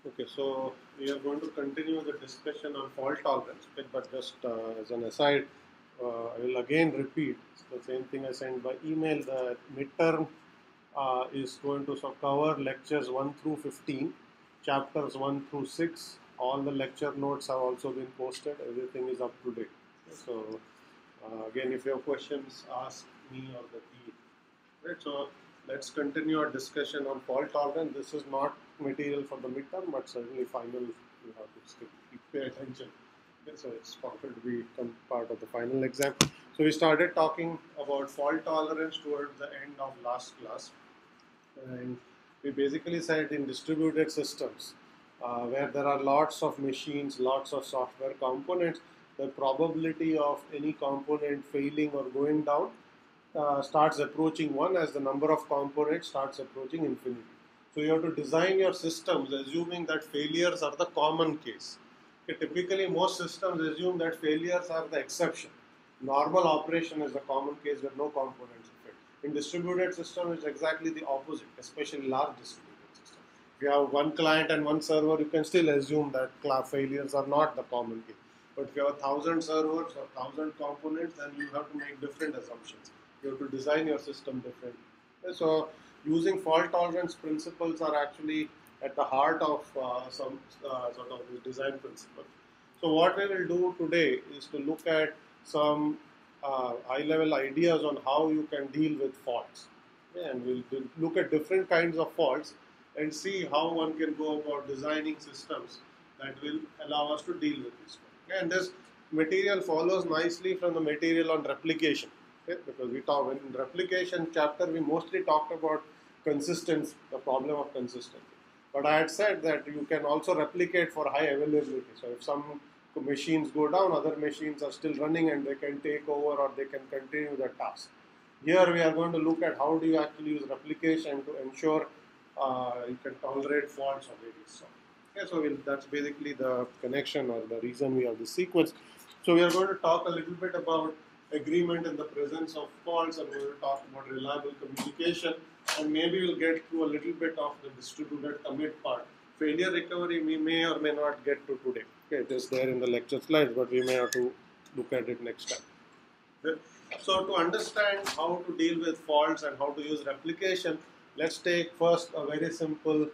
Okay, so we are going to continue the discussion on fault tolerance, okay, but just as an aside, I will again repeat the same thing I sent by email. The midterm is going to cover lectures 1 through 15, chapters 1 through 6. All the lecture notes have also been posted, everything is up to date. So, again, if you have questions, ask me or the team. Right, so let's continue our discussion on fault tolerance. This is not material for the midterm, but certainly final. You have to still pay attention. Okay, so it's going to become part of the final exam. So we started talking about fault tolerance towards the end of last class, and we basically said in distributed systems where there are lots of machines, lots of software components, the probability of any component failing or going down starts approaching 1 as the number of components starts approaching infinity. So you have to design your systems assuming that failures are the common case. Okay, typically, most systems assume that failures are the exception. Normal operation is the common case where no components are failed. In distributed system, it's exactly the opposite, especially large distributed system. If you have one client and one server, you can still assume that failures are not the common case. But if you have 1,000 servers or 1,000 components, then you have to make different assumptions. You have to design your system differently. So, using fault tolerance principles are actually at the heart of some sort of design principle. So, what we will do today is to look at some high-level ideas on how you can deal with faults. Yeah, and we'll look at different kinds of faults and see how one can go about designing systems that will allow us to deal with this one. Okay, and this material follows nicely from the material on replication. Okay, because we talk in replication chapter we mostly talked about consistency, the problem of consistency. But I had said that you can also replicate for high availability. So if some machines go down, other machines are still running and they can take over or they can continue the task. Here we are going to look at how do you actually use replication to ensure you can tolerate faults of various sort. Okay, so that's basically the connection or the reason we have this sequence. So we are going to talk a little bit about agreement in the presence of faults, and we will talk about reliable communication, and maybe we'll get through a little bit of the distributed commit part. Failure recovery we may or may not get to today. Okay, it is there in the lecture slides, but we may have to look at it next time. Okay. So to understand how to deal with faults and how to use replication, let's take first a very simple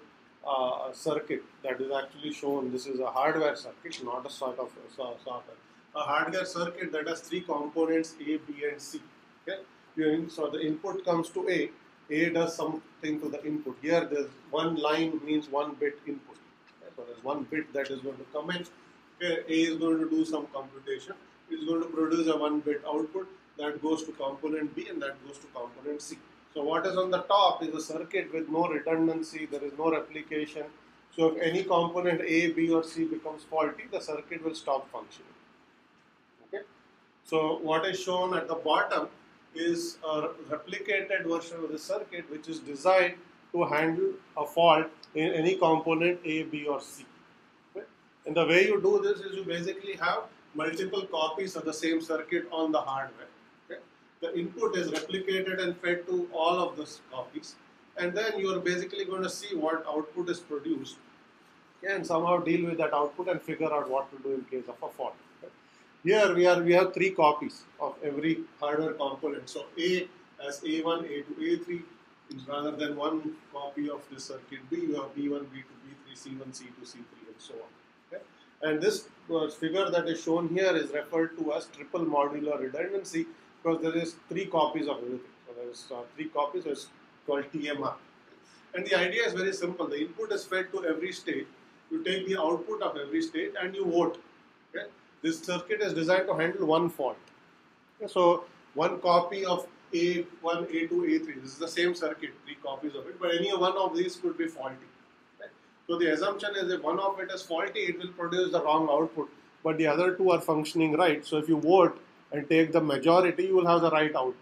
circuit that is actually shown. This is a hardware circuit, not a sort of software. A hardware circuit that has three components A, B, and C. Okay, so the input comes to A. A does something to the input. Here, there's one line means one bit input. Okay, so there's one bit that is going to come in. Okay, A is going to do some computation. It is going to produce a one bit output that goes to component B and that goes to component C. So what is on the top is a circuit with no redundancy, there is no replication. So if any component A, B or C becomes faulty, the circuit will stop functioning. Okay. So what is shown at the bottom is a replicated version of the circuit which is designed to handle a fault in any component A, B or C. Okay. And the way you do this is you basically have multiple copies of the same circuit on the hardware. Okay. The input is replicated and fed to all of those copies, and then you are basically going to see what output is produced, okay, and somehow deal with that output and figure out what to do in case of a fault. Okay. Here we have three copies of every hardware component. So A as A1, A2, A3 is rather than one copy of this circuit B. You have B1, B2, B3, C1, C2, C3, and so on. Okay. And this figure that is shown here is referred to as triple modular redundancy because there is three copies of everything. So there is three copies. So it's called TMR. And the idea is very simple. The input is fed to every state. You take the output of every state and you vote. Okay? This circuit is designed to handle one fault. Okay? So one copy of A1, A2, A3. This is the same circuit, three copies of it, but any one of these could be faulty. Okay? So the assumption is if one of it is faulty, it will produce the wrong output, but the other two are functioning right. So if you vote and take the majority, you will have the right output.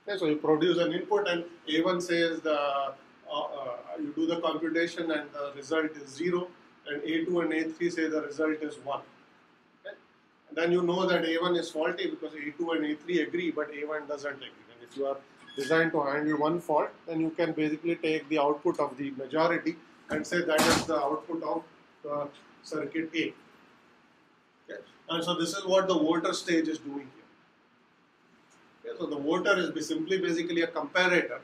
Okay, so you produce an input and A1 says you do the computation and the result is 0, and A2 and A3 say the result is 1. Okay? And then you know that A1 is faulty because A2 and A3 agree, but A1 doesn't agree. And if you are designed to handle one fault, then you can basically take the output of the majority and say that is the output of circuit A. Okay. And so this is what the voter stage is doing here. Okay. So the voter is basically a comparator,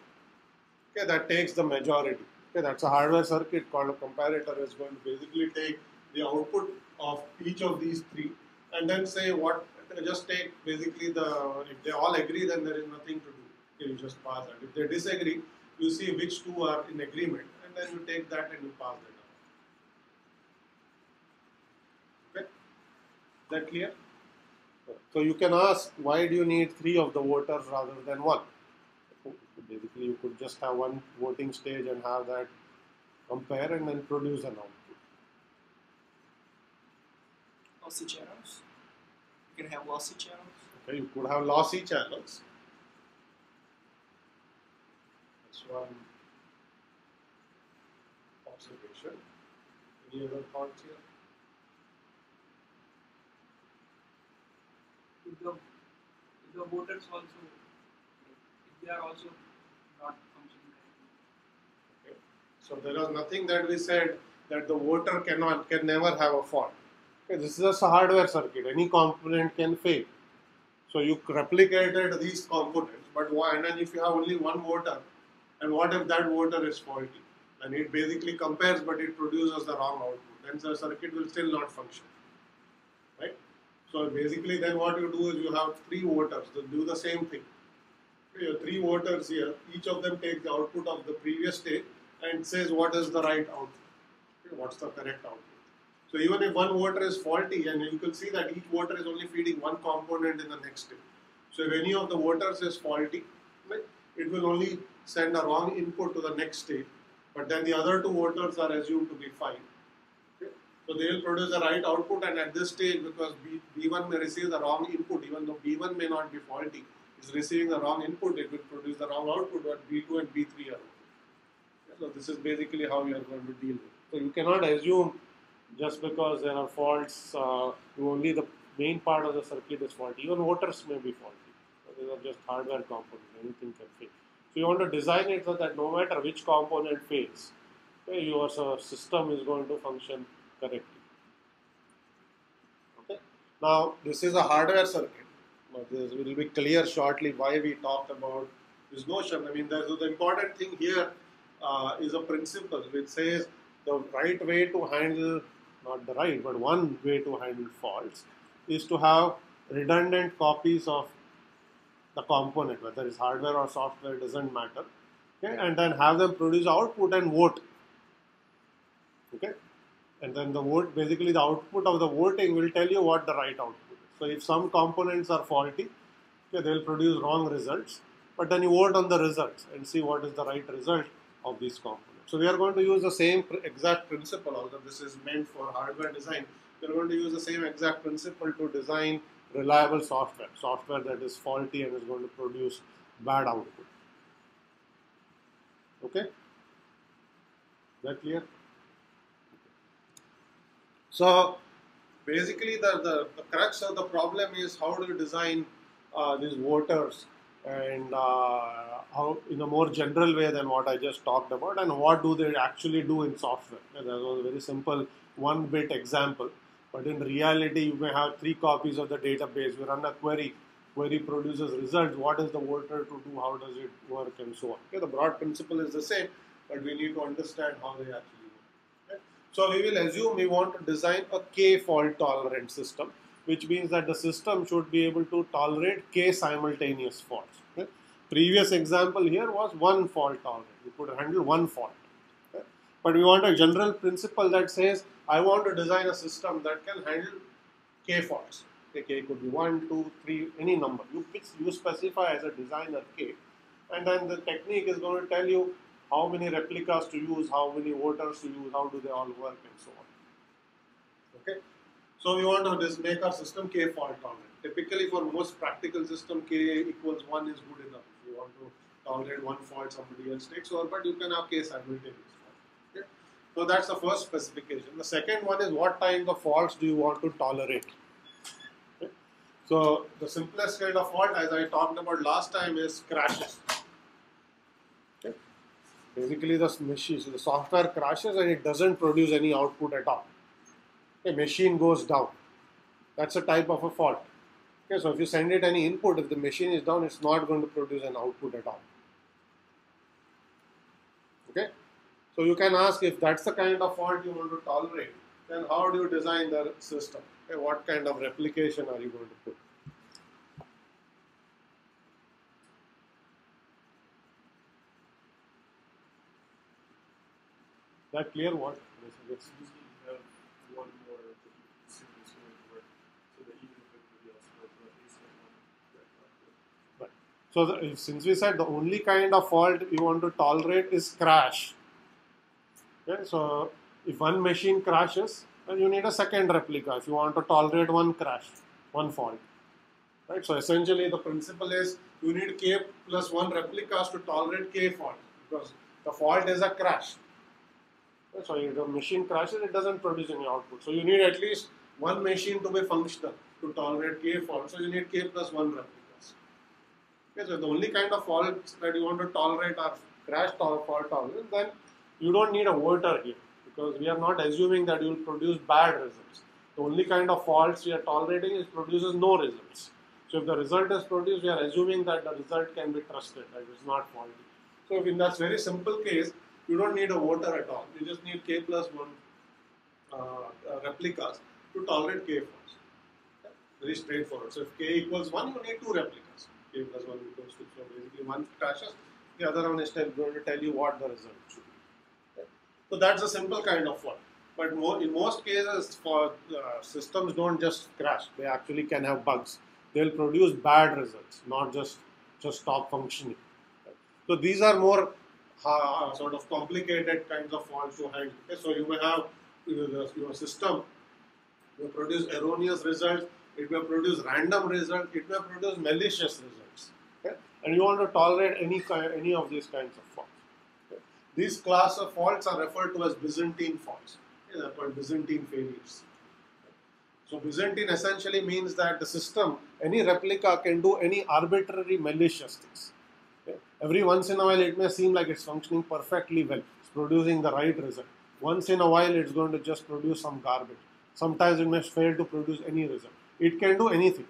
okay, that takes the majority. Okay. That's a hardware circuit called a comparator, is going to basically take the output of each of these three and then say what, just take basically if they all agree, then there is nothing to do. Okay, you just pass that. If they disagree, you see which two are in agreement and then you take that and you pass that on. Okay, is that clear? So you can ask, why do you need three of the voters rather than one? Basically, you could just have one voting stage and have that compare and then produce an output. Lossy channels. You can have lossy channels. Okay, you could have lossy channels. That's one observation. Any other thoughts here? If the voters also, if they are also not functioning correctly. Okay. So there is nothing that we said that the voter can never have a fault. Okay, this is a hardware circuit. Any component can fail. So you replicated these components, but and then if you have only one voter, and what if that voter is faulty? And it basically compares, but it produces the wrong output. Then the circuit will still not function, right? So basically, then what you do is you have three voters that do the same thing. You have three voters here. Each of them takes the output of the previous stage and says what is the right output. Okay, what's the correct output? So even if one voter is faulty, and you can see that each voter is only feeding one component in the next step. So if any of the voters is faulty, right, it will only send a wrong input to the next stage. But then the other two voters are assumed to be fine. Okay? So they will produce the right output, and at this stage, because B1 may receive the wrong input, even though B1 may not be faulty, is receiving the wrong input, it will produce the wrong output, but B2 and B3 are okay. So this is basically how you are going to deal with it. So you cannot assume just because there are faults, only the main part of the circuit is faulty. Even voters may be faulty. So these are just hardware components. Anything can fail. So you want to design it so that no matter which component fails, okay, your system is going to function correctly. Okay. Now this is a hardware circuit. But this will be clear shortly why we talked about this notion. I mean, the important thing here is a principle which says the right way to handle, not the right, but one way to handle faults is to have redundant copies of the component, whether it's hardware or software, doesn't matter. Okay, and then have them produce output and vote. Okay, and then the vote, basically the output of the voting will tell you what the right output is. So if some components are faulty, okay, they will produce wrong results, but then you vote on the results and see what is the right result of these components. So we are going to use the same exact principle, although this is meant for hardware design. We are going to use the same exact principle to design reliable software that is faulty and is going to produce bad output. Okay? Is that clear? So basically the crux of the problem is how do you design these voters, and how in a more general way than what I just talked about, and what do they actually do in software. And that was a very simple 1-bit example, but in reality you may have 3 copies of the database. You run a query produces results. What is the voter to do, how does it work, and so on. Okay, the broad principle is the same, but we need to understand how they actually work. Okay? So we will assume we want to design a K fault tolerant system, which means that the system should be able to tolerate K simultaneous faults. Okay? Previous example here was one fault tolerant. We could handle one fault. Okay? But we want a general principle that says, I want to design a system that can handle K faults. Okay, K could be 1, 2, 3, any number. You specify as a designer K, and then the technique is going to tell you how many replicas to use, how many voters to use, how do they all work, and so on. Okay. So we want to just make our system K fault tolerant. Typically for most practical system, K equals 1 is good enough. If you want to tolerate one fault, somebody else takes over, but you can have K simultaneous fault. Okay? So that's the first specification. The second one is what type of faults do you want to tolerate? Okay? So the simplest kind of fault, as I talked about last time, is crashes. Okay? Basically, the machine, so the software crashes and it doesn't produce any output at all. A machine goes down. That's a type of a fault. Okay, so if you send it any input, if the machine is down, it's not going to produce an output at all. Okay, so you can ask, if that's the kind of fault you want to tolerate, then how do you design the system? Okay, what kind of replication are you going to put? That clear? What? Usually you have one more serious work so that even if everybody else knows, at least have one. Right. So since we said the only kind of fault you want to tolerate is crash. Okay, so if one machine crashes, then you need a second replica if you want to tolerate one crash, one fault. Right. So essentially the principle is you need k plus one replicas to tolerate k fault, because the fault is a crash. So if the machine crashes, it doesn't produce any output. So you need at least one machine to be functional to tolerate k fault. So you need k plus one replicas. Okay, so the only kind of faults that you want to tolerate are crash fault tolerance. Then you don't need a voter here, because we are not assuming that you will produce bad results. The only kind of faults we are tolerating is produces no results. So if the result is produced, we are assuming that the result can be trusted, that it is not faulty. So in that very simple case, you don't need a voter at all. You just need k plus one replicas to tolerate k faults. Okay? Very straightforward. So if k equals 1, you need 2 replicas. K plus 1 equals 2. So basically one crashes, the other one is going to tell you what the result should be. Okay? So that's a simple kind of fault. But in most cases, for systems don't just crash. They actually can have bugs. They'll produce bad results, not just stop functioning. Okay? So these are more sort of complicated kinds of faults to handle. Okay? So you may have your system will produce erroneous results, it may produce random results, it may produce malicious results. Okay? And you want to tolerate any of these kinds of faults. Okay? These class of faults are referred to as Byzantine faults. Okay? They are called Byzantine failures. So Byzantine essentially means that the system, any replica can do any arbitrary malicious things. Okay? Every once in a while it may seem like it's functioning perfectly well, it's producing the right result. Once in a while it's going to just produce some garbage. Sometimes it may fail to produce any result. It can do anything.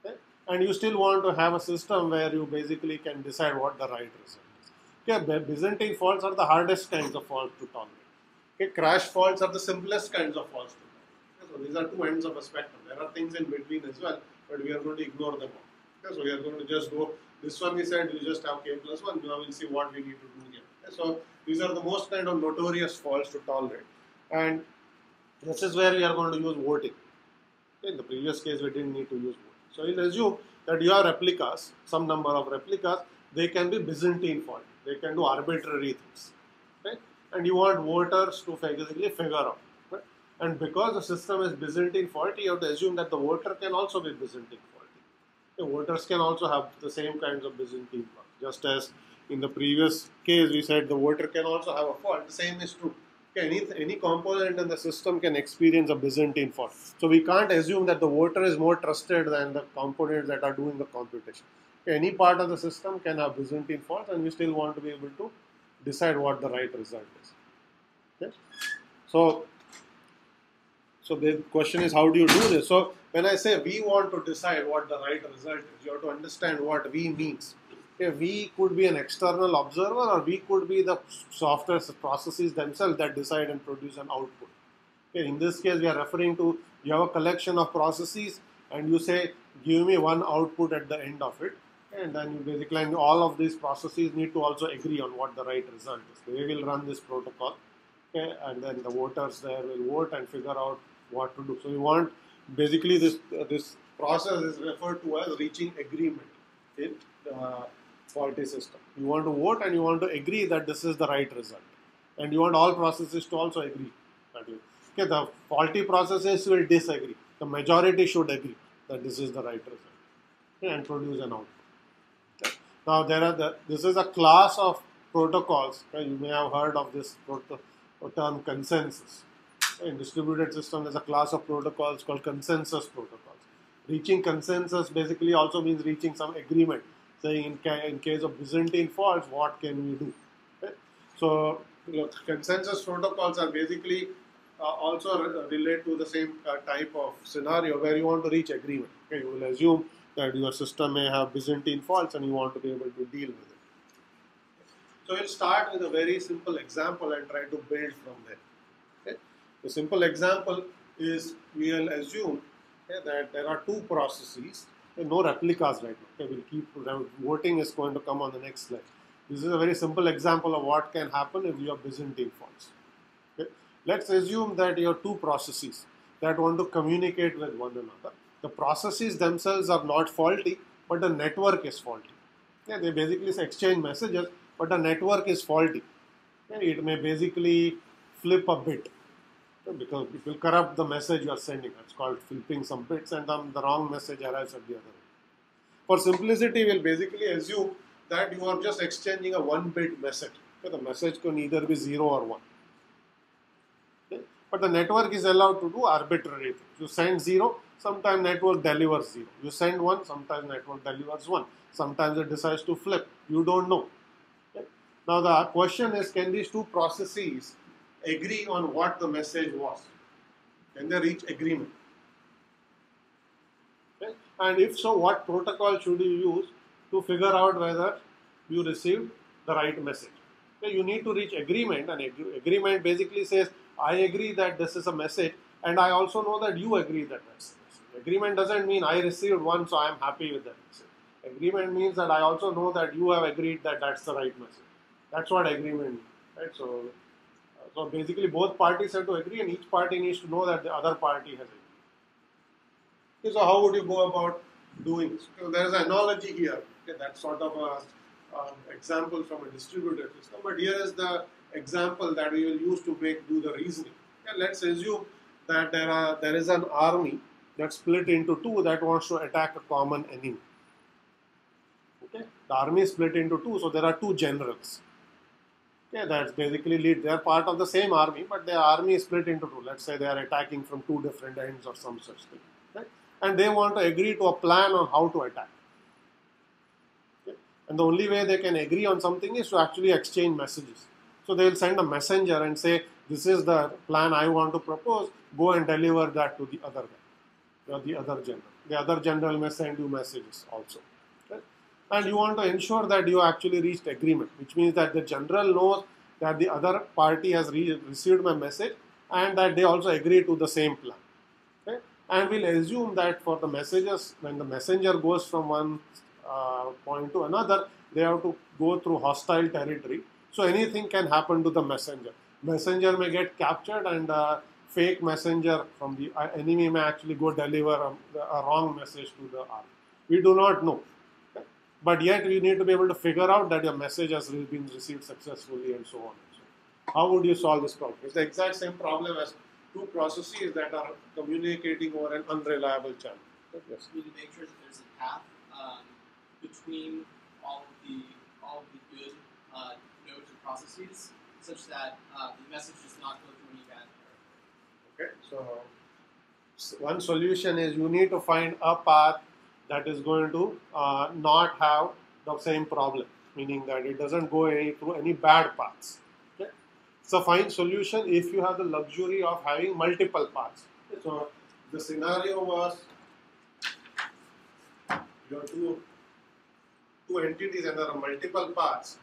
Okay? And you still want to have a system where you basically can decide what the right result is. Okay? Byzantine faults are the hardest kinds of faults to tolerate. Okay? Crash faults are the simplest kinds of faults to tolerate. Okay? So these are two ends of a spectrum. There are things in between as well, but we are going to ignore them all. Okay? So we are going to just go. This one we said you just have k plus 1. Now we'll see what we need to do here. Okay? So these are the most kind of notorious faults to tolerate. And this is where we are going to use voting. Okay? In the previous case, we didn't need to use voting. So we'll assume that you have replicas, some number of replicas. They can be Byzantine fault. They can do arbitrary things. Okay? And you want voters to basically figure out. Okay? And because the system is Byzantine faulty, you have to assume that the voter can also be Byzantine faulty. The voters can also have the same kinds of Byzantine fault. Just as in the previous case we said the voter can also have a fault, the same is true. Okay, any component in the system can experience a Byzantine fault. So we can't assume that the voter is more trusted than the components that are doing the computation. Okay, any part of the system can have Byzantine faults, and we still want to be able to decide what the right result is. Okay? So the question is, how do you do this? So when I say we want to decide what the right result is, you have to understand what we means. Okay, we could be an external observer, or we could be the software processes themselves that decide and produce an output. Okay, in this case, we are referring to, you have a collection of processes and you say, give me one output at the end of it. Okay, and then you basically, and all of these processes need to also agree on what the right result is. They will run this protocol. Okay, and then the voters there will vote and figure out what to do. So you want, basically this process is referred to as reaching agreement in faulty system. You want to vote and you want to agree that this is the right result. And you want all processes to also agree. Okay, the faulty processes will disagree. The majority should agree that this is the right result. Okay, and produce an output. Okay. Now this is a class of protocols. Okay, you may have heard of this term consensus. In distributed system, there's a class of protocols called consensus protocols. Reaching consensus basically also means reaching some agreement, saying in case of Byzantine faults, what can we do? So consensus protocols are basically also relate to the same type of scenario where you want to reach agreement. Okay, you will assume that your system may have Byzantine faults and you want to be able to deal with it. So we'll start with a very simple example and try to build from there. Okay? The simple example is we will assume that there are two processes, no replicas right now. Okay? We'll keep voting is going to come on the next slide. This is a very simple example of what can happen if you have Byzantine faults. Okay? Let's assume that you have two processes that want to communicate with one another. The processes themselves are not faulty, but the network is faulty. Yeah, they basically exchange messages, but the network is faulty. Yeah, it may basically flip a bit because it will corrupt the message you are sending. It's called flipping some bits, and then the wrong message arrives at the other end. For simplicity, we'll basically assume that you are just exchanging a 1-bit message. Okay, the message can either be 0 or 1. Okay? But the network is allowed to do arbitrary things. You send 0, sometimes network delivers 0. You send 1, sometimes network delivers 1. Sometimes it decides to flip. You don't know. Okay? Now the question is, can these two processes agree on what the message was? Can they reach agreement? Okay? And if so, what protocol should you use to figure out whether you received the right message? Okay? You need to reach agreement, and agreement basically says, I agree that this is a message, and I also know that you agree that that's a message. Agreement doesn't mean I received one, so I am happy with that message. Agreement means that I also know that you have agreed that that's the right message. That's what agreement means, right? So basically both parties have to agree, and each party needs to know that the other party has agreed. Okay, so how would you go about doing this? So there is an analogy here. Okay, that's sort of an example from a distributed system, but here is the example that we will use to do the reasoning. Okay, let's assume that there is an army that's split into two that wants to attack a common enemy. Okay, the army is split into two, so there are two generals. Okay, that's basically they are part of the same army, but the army is split into two. Let's say they are attacking from two different ends or some such thing. Okay? And they want to agree to a plan on how to attack. Okay? And the only way they can agree on something is to actually exchange messages. So they will send a messenger and say, this is the plan I want to propose, go and deliver that to the other guy, or the other general. The other general may send you messages also. Okay? And you want to ensure that you actually reached agreement, which means that the general knows that the other party has received my message and that they also agree to the same plan. Okay? And we'll assume that for the messages, when the messenger goes from one point to another, they have to go through hostile territory. So anything can happen to the messenger. Messenger may get captured, and fake messenger from the enemy may actually go deliver a wrong message to the army. We do not know. Okay? But yet we need to be able to figure out that your message has been received successfully and so on. And so on. How would you solve this problem? It's the exact same problem as two processes that are communicating over an unreliable channel. Okay? Yes. We need to make sure that there's a path between all of the good nodes or processes, such that the message does not go through any bad territory. Okay, so one solution is you need to find a path that is going to not have the same problem, meaning that it doesn't go through any bad paths. Okay, so find solution if you have the luxury of having multiple paths. Okay? So the scenario was you have two entities and there are multiple paths.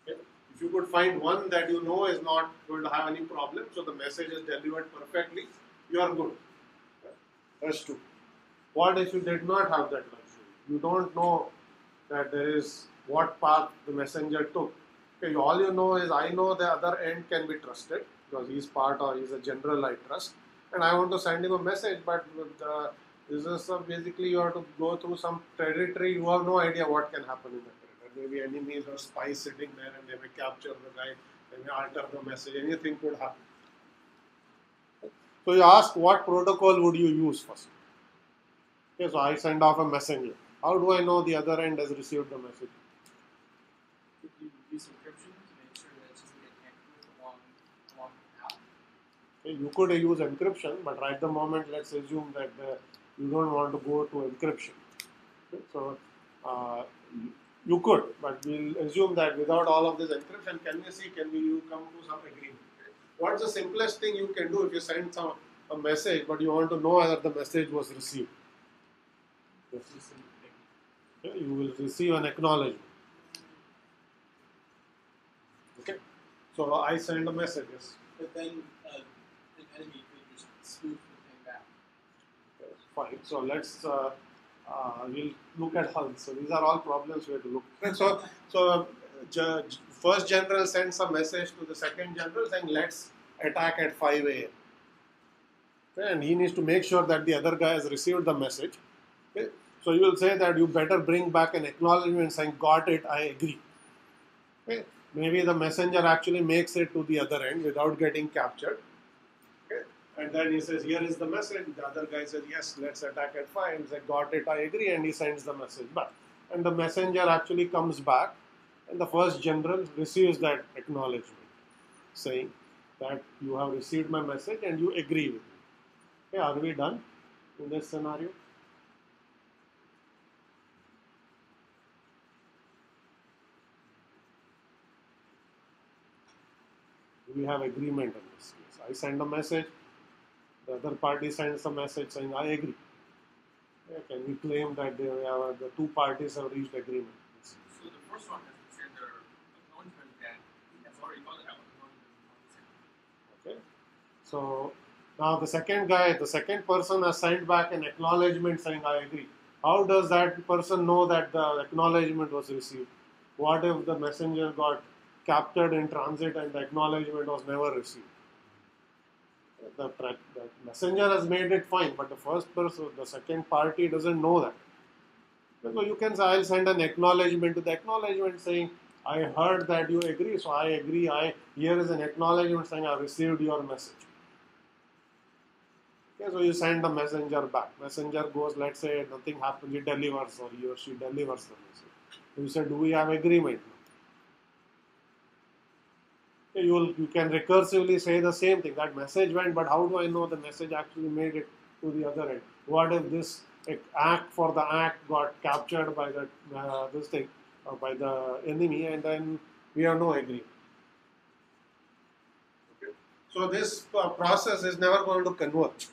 Okay? If you could find one that you know is not going to have any problem, so the message is delivered perfectly, you are good. Okay? That's true. What if you did not have that luxury? You don't know that there is what path the messenger took. Okay, all you know is I know the other end can be trusted because he's a general I trust, and I want to send him a message, but this is basically you have to go through some territory. You have no idea what can happen in that territory. Maybe enemies or spies sitting there and they may capture the guy, they may alter the message, anything could happen. So you ask, what protocol would you use first? Okay, so I send off a messenger. How do I know the other end has received the message? Could you use encryption to make sure that it doesn't get tampered along the path? Okay, you could use encryption, but right the moment, let's assume that you don't want to go to encryption. Okay, so You could, but we'll assume that without all of this encryption, can you come to some agreement? What's the simplest thing you can do if you send a message, but you want to know whether the message was received? Yes. Just an thing. Okay, you will receive an acknowledgement. Okay, so I send a message. Yes. But then an enemy could just spoof the thing back. Okay, fine. So we'll look at Hull. So these are all problems we have to look at. So first general sends a message to the second general saying, let's attack at 5 a.m. Okay, and he needs to make sure that the other guy has received the message. Okay, so you will say that you better bring back an acknowledgement saying, got it, I agree. Okay, maybe the messenger actually makes it to the other end without getting captured. Okay, and then he says, here is the message. The other guy says, yes, let's attack at 5. He says, got it, I agree, and he sends the message back. And the messenger actually comes back, and the first general receives that acknowledgement saying that you have received my message and you agree with me. Okay, are we done in this scenario? We have agreement on this case. I send a message, the other party sends a message saying, I agree. Yeah, can we claim that the two parties have reached agreement? So the first one has to send their acknowledgement that he has already got the acknowledgement. Okay. So now the second person has sent back an acknowledgement saying, I agree. How does that person know that the acknowledgement was received? What if the messenger got captured in transit and the acknowledgement was never received? The messenger has made it fine, but the second party doesn't know that. So you can say, I'll send an acknowledgement to the acknowledgement saying, I heard that you agree, so I agree. Here is an acknowledgement saying, I received your message. Okay, so you send the messenger back. Messenger goes, let's say nothing happens, he delivers or he or she delivers the message. You say, do we have agreement? Okay, you can recursively say the same thing. That message went, but how do I know the message actually made it to the other end? What if this act for the act got captured by this thing or by the enemy, and then we have no agreement? Okay. So this process is never going to converge.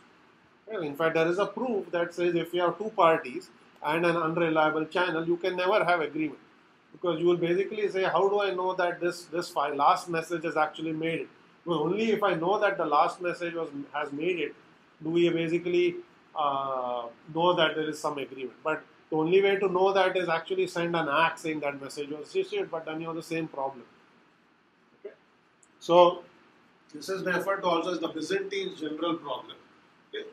Well, in fact, there is a proof that says if you have two parties and an unreliable channel, you can never have agreement. Because you will basically say, how do I know that this last message has actually made it? Well, only if I know that the last message has made it, do we basically know that there is some agreement. But the only way to know that is actually send an act saying that message was received, but then you have the same problem. Okay? So this is referred to also as the Byzantine general problem. Okay?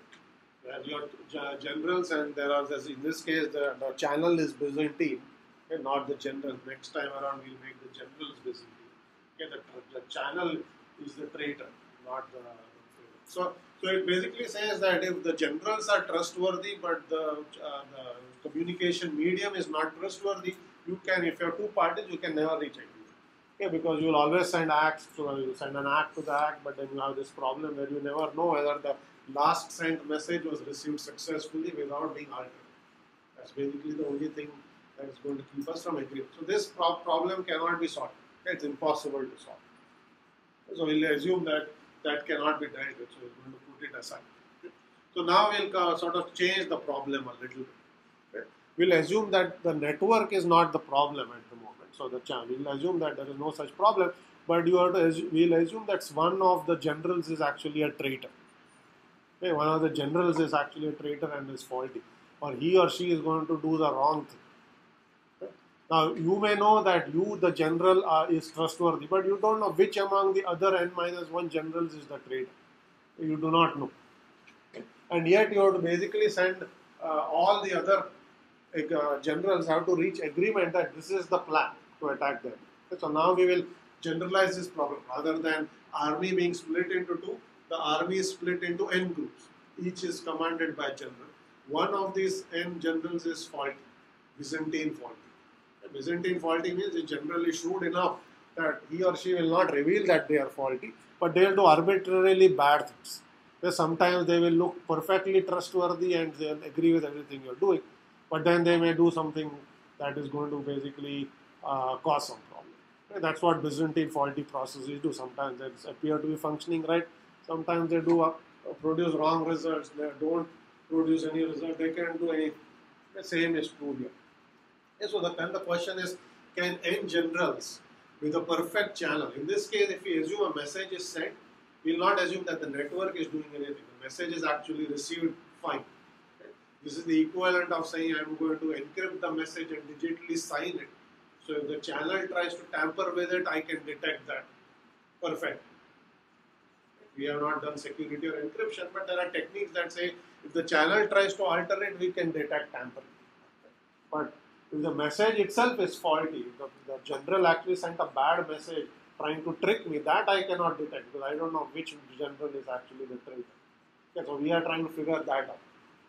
Where you have generals, and in this case, the channel is Byzantine. Okay, not the general. Next time around, we'll make the generals Byzantine. Okay, the channel is the traitor, not the traitor. So it basically says that if the generals are trustworthy, but the communication medium is not trustworthy, if you have two parties, you can never reach agreement. Okay, because you will always send acts, so you send an act to the act, but then you have this problem where you never know whether the last sent message was received successfully without being altered. That's basically the only thing that is going to keep us from agreement. So this problem cannot be solved. Okay, it's impossible to solve. So we'll assume that cannot be dealt with. So we're going to put it aside. Okay. So now we'll sort of change the problem a little bit. Okay. We'll assume that the network is not the problem at the moment. So we'll assume that there is no such problem. But we'll assume that one of the generals is actually a traitor. Okay, one of the generals is actually a traitor and is faulty, or he or she is going to do the wrong thing. Okay? Now, you may know that the general, is trustworthy, but you don't know which among the other n-1 generals is the traitor. You do not know. Okay? And yet, you have to basically send all the other generals have to reach agreement that this is the plan to attack them. Okay? So now we will generalize this problem. Rather than army being split into two, the army is split into n groups. Each is commanded by a general. One of these n generals is faulty, Byzantine faulty. Byzantine faulty means the general is shrewd enough that he or she will not reveal that they are faulty, but they will do arbitrarily bad things. Because sometimes they will look perfectly trustworthy and they will agree with everything you are doing, but then they may do something that is going to basically cause some problem. Okay, that's what Byzantine faulty processes do. Sometimes they appear to be functioning right, sometimes they do produce wrong results, they don't produce any result, they can't do anything. The same is true here. Okay, so the question is, can n generals with a perfect channel, in this case if we assume a message is sent, we will not assume that the network is doing anything, the message is actually received fine. Okay? This is the equivalent of saying I am going to encrypt the message and digitally sign it. So if the channel tries to tamper with it, I can detect that. Perfect. We have not done security or encryption, but there are techniques that say if the channel tries to alter it, we can detect tampering. But if the message itself is faulty, the general actually sent a bad message trying to trick me, that I cannot detect because I don't know which general is actually the traitor. Okay, so we are trying to figure that out.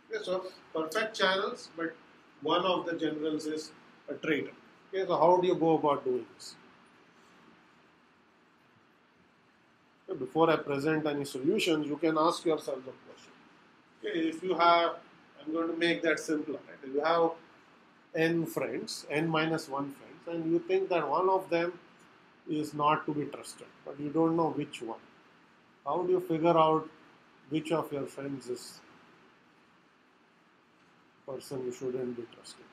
Okay, so perfect channels, but one of the generals is a traitor. Okay, so how do you go about doing this? Okay, before I present any solutions, you can ask yourself the question. Okay, if you have, I'm going to make that simpler. Right? If you have n friends, n minus 1 friends, and you think that one of them is not to be trusted, but you don't know which one. How do you figure out which of your friends is person you shouldn't be trusted?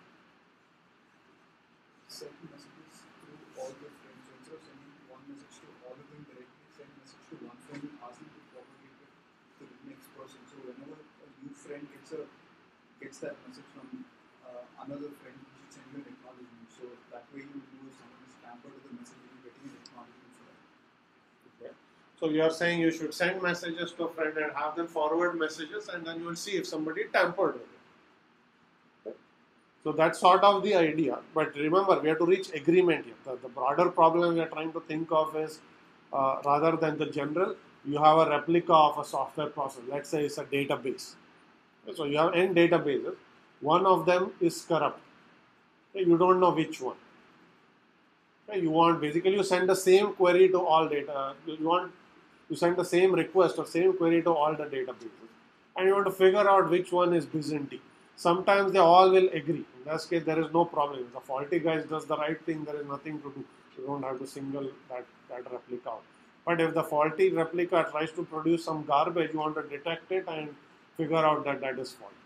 Send messages to all the friends. Instead of sending one message to all of them directly, send message to one friend and ask them to propagate it to the next person. So whenever a new friend gets that message from another friend, you should send you an acknowledgement. So that way you know if someone is tampered with the message, you're getting an acknowledgement for that. Okay. So you are saying you should send messages to a friend and have them forward messages, and then you will see if somebody tampered with it. So that's sort of the idea, but remember we have to reach agreement here. The broader problem we are trying to think of is rather than the general, you have a replica of a software process. Let's say it's a database. So you have n databases, one of them is corrupt. Okay, you don't know which one. Okay, you want basically you send the same query to all data. You send the same request or same query to all the databases, and you want to figure out which one is Byzantine. Sometimes they all will agree. In that case, there is no problem. If the faulty guy does the right thing, there is nothing to do. You don't have to single that replica out. But if the faulty replica tries to produce some garbage, you want to detect it and figure out that that is faulty.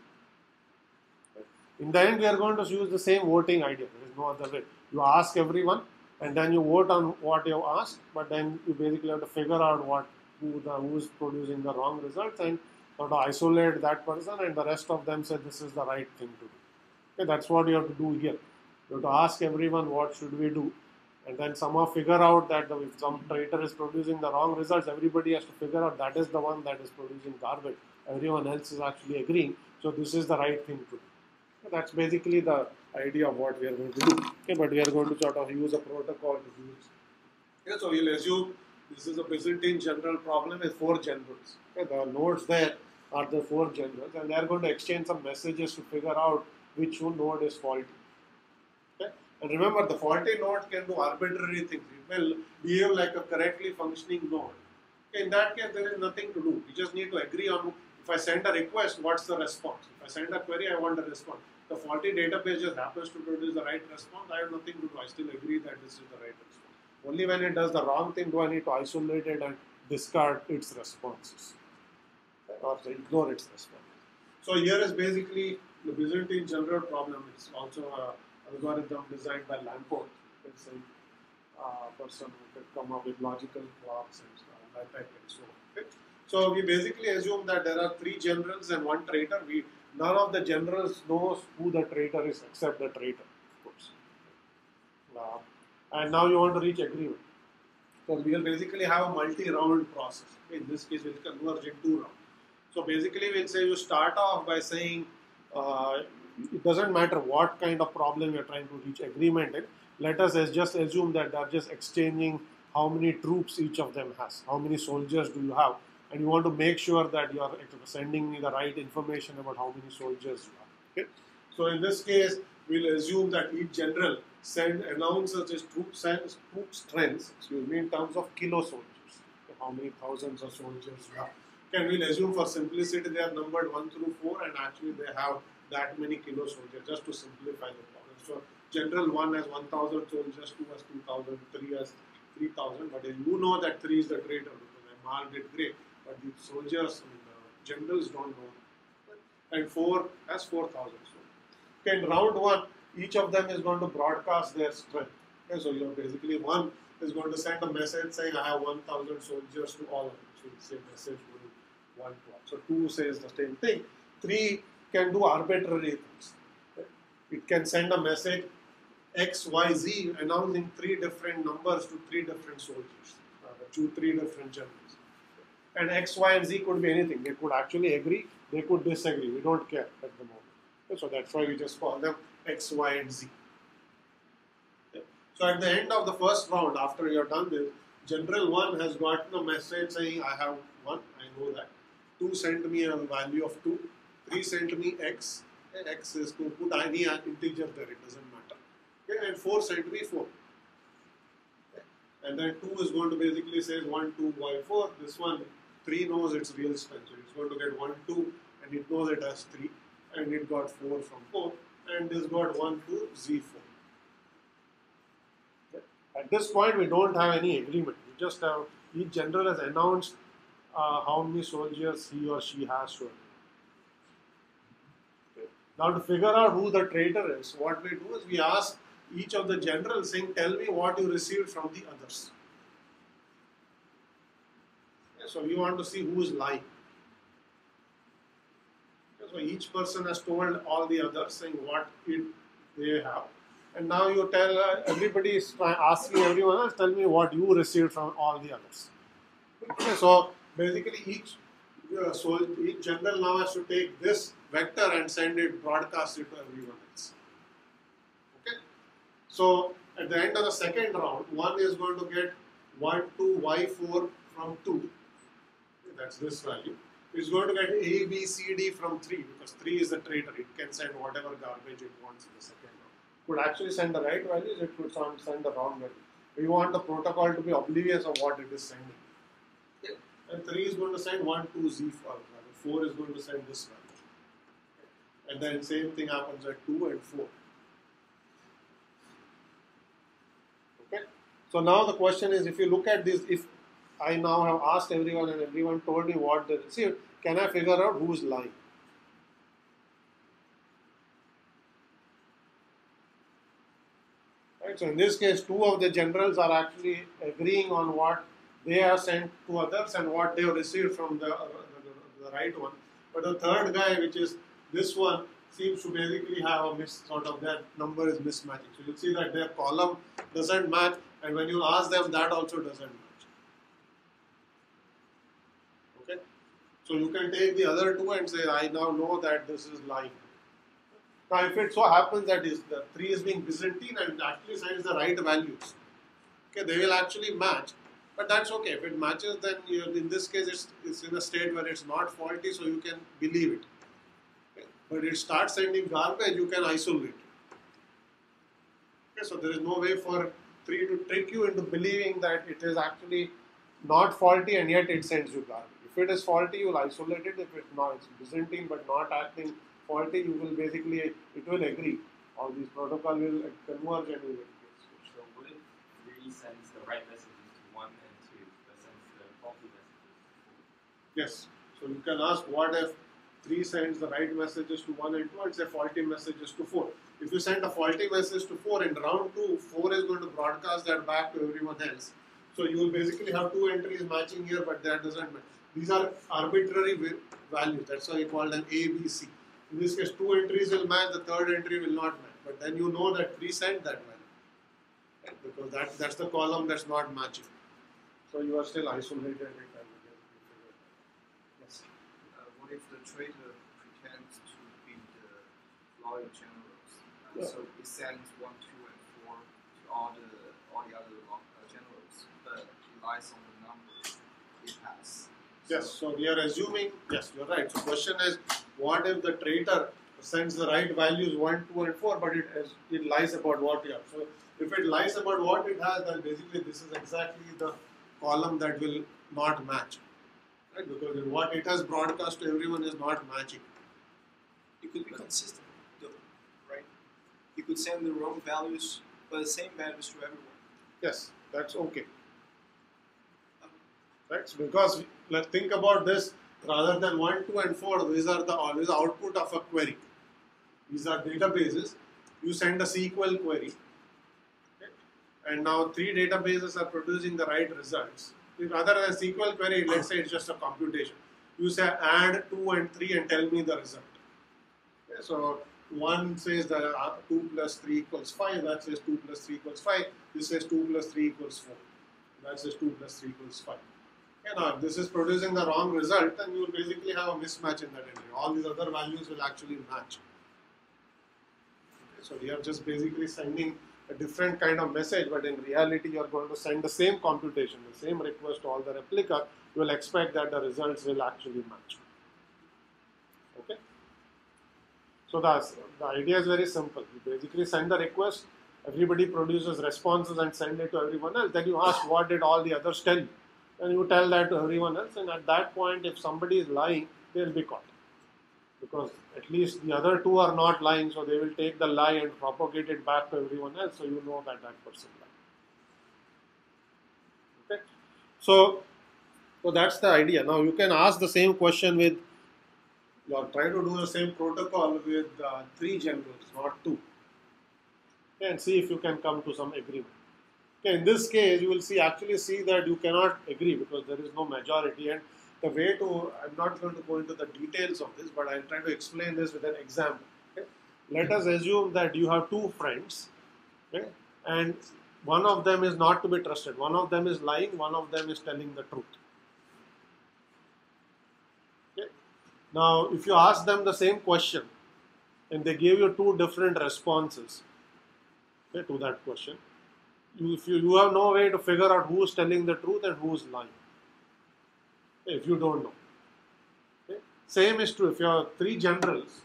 In the end, we are going to use the same voting idea. There is no other way. You ask everyone, and then you vote on what you asked, but then you basically have to figure out who is producing the wrong results and sort of isolate that person, and the rest of them say this is the right thing to do. Okay, that's what you have to do here. You have to ask everyone what should we do, and then somehow figure out that if some traitor is producing the wrong results, everybody has to figure out that is the one that is producing garbage. Everyone else is actually agreeing, so this is the right thing to do. Okay, that's basically the idea of what we are going to do. Okay, but we are going to sort of use a protocol to do this. Okay, so we'll assume this is a Byzantine general problem with 4 generals. Okay, the nodes there are the 4 generals, and they are going to exchange some messages to figure out which node is faulty. Okay? And remember, the faulty node can do arbitrary things. It will behave like a correctly functioning node. Okay, in that case, there is nothing to do. You just need to agree on if I send a request, what's the response? If I send a query, I want a response. The faulty database just happens to produce the right response. I have nothing to do. I still agree that this is the right response. Only when it does the wrong thing do I need to isolate it and discard its responses or ignore its responses. So here is basically the Byzantine general problem. It's also an algorithm designed by Lamport. It's a person who could come up with logical clocks and stuff like that and so on. Okay? So we basically assume that there are 3 generals and 1 traitor. None of the generals knows who the traitor is except the traitor, of course. And now you want to reach agreement. So we will basically have a multi-round process. In this case, we'll converge in 2 rounds. So basically, we'll say you start off by saying it doesn't matter what kind of problem you're trying to reach agreement in. Let us just assume that they're just exchanging how many troops each of them has, how many soldiers do you have, and you want to make sure that you are sending me the right information about how many soldiers you have. Okay? So in this case, we'll assume that each general announces his troop strengths, in terms of kilo soldiers. Okay, how many thousands of soldiers you have. Okay, we'll assume for simplicity they are numbered 1 through 4, and actually they have that many kilo soldiers, just to simplify the problem. So general 1 has 1,000 soldiers, 2 has 2,000, 3 has 3,000, but then you know that 3 is the traitor because I marked it grey, but the soldiers, I mean, the generals don't know. And 4 has 4,000. So, okay, in round 1, each of them is going to broadcast their strength. Okay, so you know, basically 1 is going to send a message saying I have 1,000 soldiers to all of them. So it's a message going 1 to all. So 2 says the same thing. 3 can do arbitrary things. Okay? It can send a message X, Y, Z announcing 3 different numbers to 3 different soldiers, to 3 different generals. And X, Y, and Z could be anything. They could actually agree, they could disagree. We don't care at the moment. Okay? So that's why we just call them X, Y, and Z. Okay? So at the end of the first round, after you're done this, General 1 has gotten a message saying, I have 1, I know that. 2 sent me a value of 2. 3 sent me X. Okay? X is to put any integer there, it doesn't matter. Okay? And 4 sent me 4. Okay? And then 2 is going to basically say 1, 2, Y, 4. This one, 3 knows its real strength. So it's going to get 1, 2, and it knows it has 3. And it got 4 from 4. And this got 1, 2, Z4. At this point, we don't have any agreement. We just have each general has announced how many soldiers he or she has to. Okay. Now, to figure out who the traitor is, what we do is we ask each of the generals saying, tell me what you received from the others. Okay. So, we want to see who is lying. Okay. So, each person has told all the others saying what they have. And now you tell everybody is asking everyone else, tell me what you received from all the others. Okay, so basically each general now has to take this vector and send it, broadcast it to everyone else. Okay. So at the end of the second round, 1 is going to get 1, 2, Y4 from 2. Okay, that's this value. It's going to get A, B, C, D from 3 because 3 is the traitor. It can send whatever garbage it wants in the second round. Could actually send the right values, it could send the wrong value. We want the protocol to be oblivious of what it is sending. Okay. And 3 is going to send 1, 2, Z4. 4 is going to send this value. And then same thing happens at 2 and 4. Okay. So now the question is, if you look at this, if I now have asked everyone and everyone told me what they received, can I figure out who's lying? Right, so in this case, 2 of the generals are actually agreeing on what they have sent to others and what they have received from the right one. But the third guy, which is this one, seems to basically have a sort of that number is mismatching. So you'll see that their column doesn't match, and when you ask them, that also doesn't match. Okay? So you can take the other 2 and say, I now know that this is lying. Now, if it so happens that the 3 is being Byzantine and actually sends the right values, okay, they will actually match. But that's okay. If it matches, then in this case, it's in a state where it's not faulty, so you can believe it. Okay. But it starts sending garbage, you can isolate it. Okay, so there is no way for 3 to trick you into believing that it is actually not faulty and yet it sends you garbage. If it is faulty, you will isolate it. If it's not, it's Byzantine but not acting faulty, you will basically, it will agree. All these protocol will converge and will agree. So what if 3 sends the right messages to 1 and 2, but sends the faulty messages? Yes. So you can ask what if 3 sends the right messages to 1 and 2 and say faulty messages to 4. If you send a faulty message to 4 in round 2, 4 is going to broadcast that back to everyone else. So you will basically have 2 entries matching here, but that doesn't match. These are arbitrary values. That's why you call them A, B, C. In this case, 2 entries will match, the third entry will not match. But then you know that 3 sent that value. Right? Because that's the column that's not matching. So you are still isolated. Yes. What if the traitor pretends to be the loyal generals? Yeah. So he sends 1, 2, and 4 to all the other generals, but he lies on the number he has. Yes, so we are assuming, yes, you're right. So question is, what if the traitor sends the right values 1, 2 and 4, but it lies about what you have. So if it lies about what it has, then basically this is exactly the column that will not match. Right? Because what it has broadcast to everyone is not matching. It could be consistent, though, right? he could send the wrong values, but the same values to everyone. Yes, that's okay. Right? So because let's think about this, rather than 1, 2, and 4, these are the always output of a query. These are databases. You send a SQL query, okay? And now 3 databases are producing the right results. Rather than SQL query, let's say it's just a computation. You say add 2 and 3 and tell me the result. Okay? So one says that 2 plus 3 equals 5. That says 2 plus 3 equals 5. This says 2 plus 3 equals 4. That says 2 plus 3 equals 5. Okay, now if this is producing the wrong result, then you will basically have a mismatch in that entry. All these other values will actually match. Okay, so we are just basically sending a different kind of message, but in reality you are going to send the same computation, the same request to all the replica. You will expect that the results will actually match. Okay. So the idea is very simple. You basically send the request, everybody produces responses and send it to everyone else. Then you ask what did all the others tell you. And you tell that to everyone else, and at that point, if somebody is lying, they will be caught. Because at least the other two are not lying, so they will take the lie and propagate it back to everyone else, so you know that that person lied. Okay? So that's the idea. Now you can ask the same question with, you are trying to do the same protocol with 3 generals, not 2. Okay, and see if you can come to some agreement. Okay, in this case, you will actually see that you cannot agree because there is no majority. And the way to, I'm not going to go into the details of this, but I'll try to explain this with an example. Okay? Let us assume that you have 2 friends, okay? And one of them is not to be trusted. One of them is lying, one of them is telling the truth. Okay? Now, if you ask them the same question and they give you 2 different responses, okay, to that question, you have no way to figure out who is telling the truth and who is lying, okay, if you don't know. Okay? Same is true if you have 3 generals.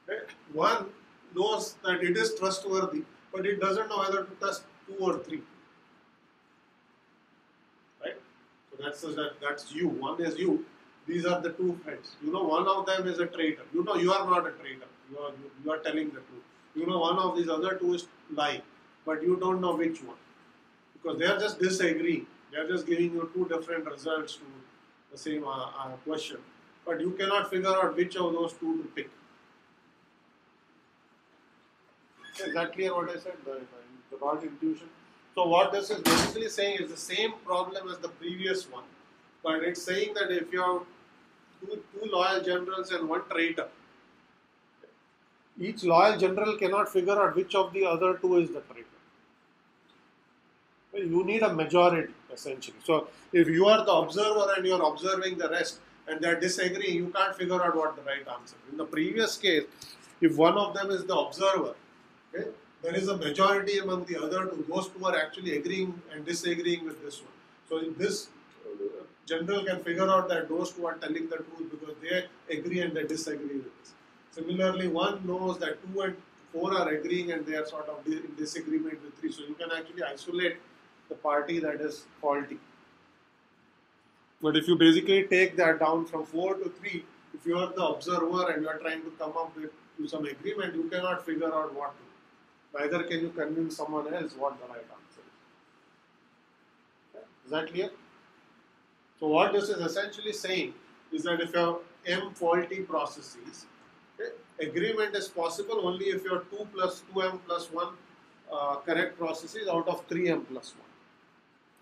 Okay? One knows that it is trustworthy, but it doesn't know whether to trust 2 or 3. Right? So that's you. One is you. These are the 2 friends. You know one of them is a traitor. You know you are not a traitor. You are telling the truth. You know one of these other 2 is lying, but you don't know which one, because they are just disagreeing. They are just giving you 2 different results to the same question, but you cannot figure out which of those 2 to pick. Exactly what I said, the broad intuition. So what this is basically saying is the same problem as the previous one, but it's saying that if you have two loyal generals and 1 traitor, each loyal general cannot figure out which of the other 2 is the traitor. You need a majority, essentially. So if you are the observer and you are observing the rest and they are disagreeing, you can't figure out what the right answer is. In the previous case, if one of them is the observer, okay, there is a majority among the other 2. Those 2 are actually agreeing and disagreeing with this one. So in this general can figure out that those 2 are telling the truth because they agree and they disagree with this. Similarly, one knows that 2 and 4 are agreeing and they are sort of in disagreement with 3. So you can actually isolate the party that is faulty. But if you basically take that down from 4 to 3, if you are the observer and you are trying to come up with some agreement, you cannot figure out what to do. Neither can you convince someone else what the right answer is. Okay? Is that clear? So what this is essentially saying is that if you have m faulty processes, okay, agreement is possible only if you have 2 plus 2m plus 1 correct processes out of 3m plus 1.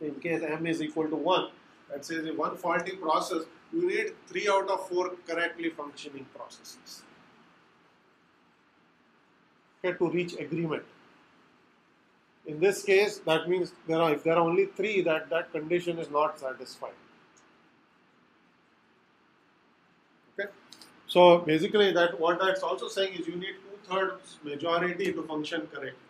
In case m is equal to 1, that says in one faulty process, you need 3 out of 4 correctly functioning processes, okay, to reach agreement. In this case, that means if there are only 3, that condition is not satisfied. Okay. So basically, what that's also saying is you need 2/3 majority to function correctly.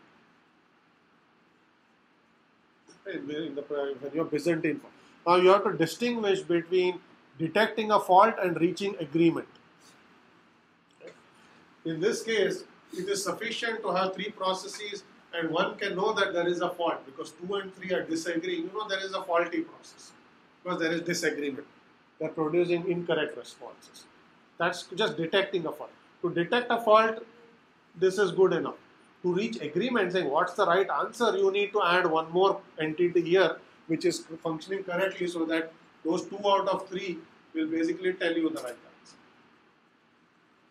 When you're Byzantine form. Now you have to distinguish between detecting a fault and reaching agreement. Okay. In this case, it is sufficient to have 3 processes and one can know that there is a fault because 2 and 3 are disagreeing. You know there is a faulty process because there is disagreement. They are producing incorrect responses. That's just detecting a fault. To detect a fault, this is good enough. to reach agreement saying what's the right answer, you need to add one more entity here which is functioning correctly, so that those 2 out of 3 will basically tell you the right answer.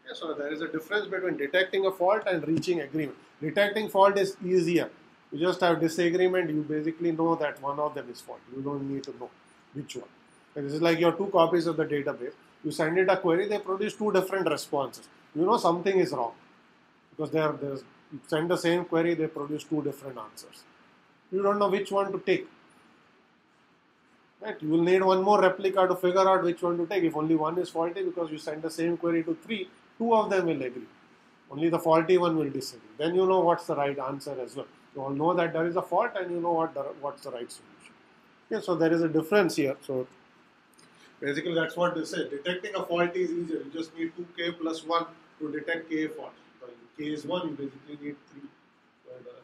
Okay, so there is a difference between detecting a fault and reaching agreement. Detecting fault is easier. You just have disagreement, you basically know that one of them is fault. You don't need to know which one. And this is like your 2 copies of the database. You send it a query, they produce 2 different responses. You know something is wrong because you send the same query, they produce 2 different answers. You don't know which one to take. Right? You will need one more replica to figure out which one to take. If only one is faulty, because you send the same query to 3, 2 of them will agree. Only the faulty one will disagree. Then you know what's the right answer as well. You all know that there is a fault and you know what's the right solution. Okay, so there is a difference here. So basically that's what they say. Detecting a fault is easier. You just need 2k plus 1 to detect k fault. So if k is 1, you basically need 3.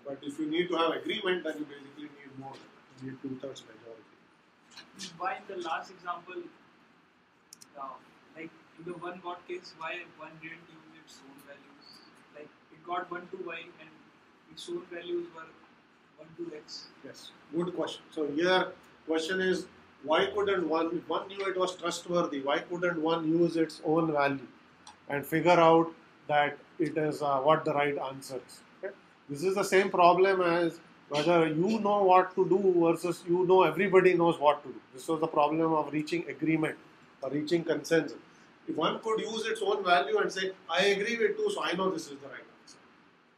But if you need to have agreement, then you basically need more. You need 2/3 majority. Why in the last example, like in the one got case, why one didn't use its own values? Like it got 1 to y and its own values were 1 to x. Yes, good question. So here question is, why couldn't one knew it was trustworthy, why couldn't one use its own value and figure out that it is what the right answer is? Okay? This is the same problem as whether you know what to do versus you know everybody knows what to do. This was the problem of reaching agreement or reaching consensus. If one could use its own value and say, I agree with 2, so I know this is the right answer.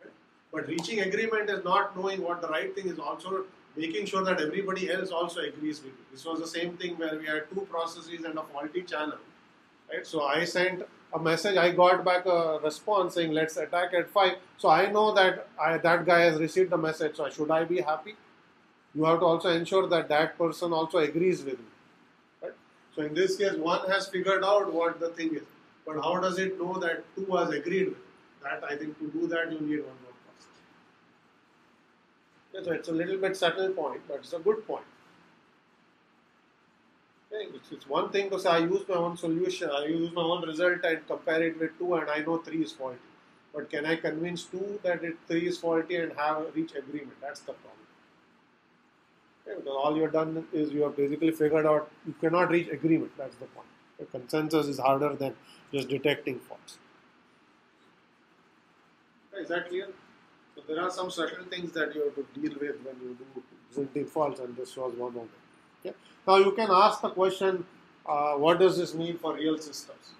Okay? But reaching agreement is not knowing what the right thing is, also making sure that everybody else also agrees with you. This was the same thing where we had 2 processes and a faulty channel. Right? So I sent a message, I got back a response saying let's attack at 5. So I know that that guy has received the message, so should I be happy? You have to also ensure that that person also agrees with me. Right? So in this case, one has figured out what the thing is. But how does it know that 2 has agreed with? That I think to do that you need one more process. Okay, so it's a little bit subtle point, but it's a good point. Okay, it's one thing to say I use my own solution, I use my own result and compare it with 2 and I know 3 is faulty. But can I convince 2 that 3 is faulty and reach agreement? That's the problem. Okay, because all you have done is you have basically figured out you cannot reach agreement. That's the point. The consensus is harder than just detecting faults. Okay, is that clear? So there are some certain things that you have to deal with when you do Byzantine faults, and this was one of them. Okay? Now you can ask the question, what does this mean for real systems?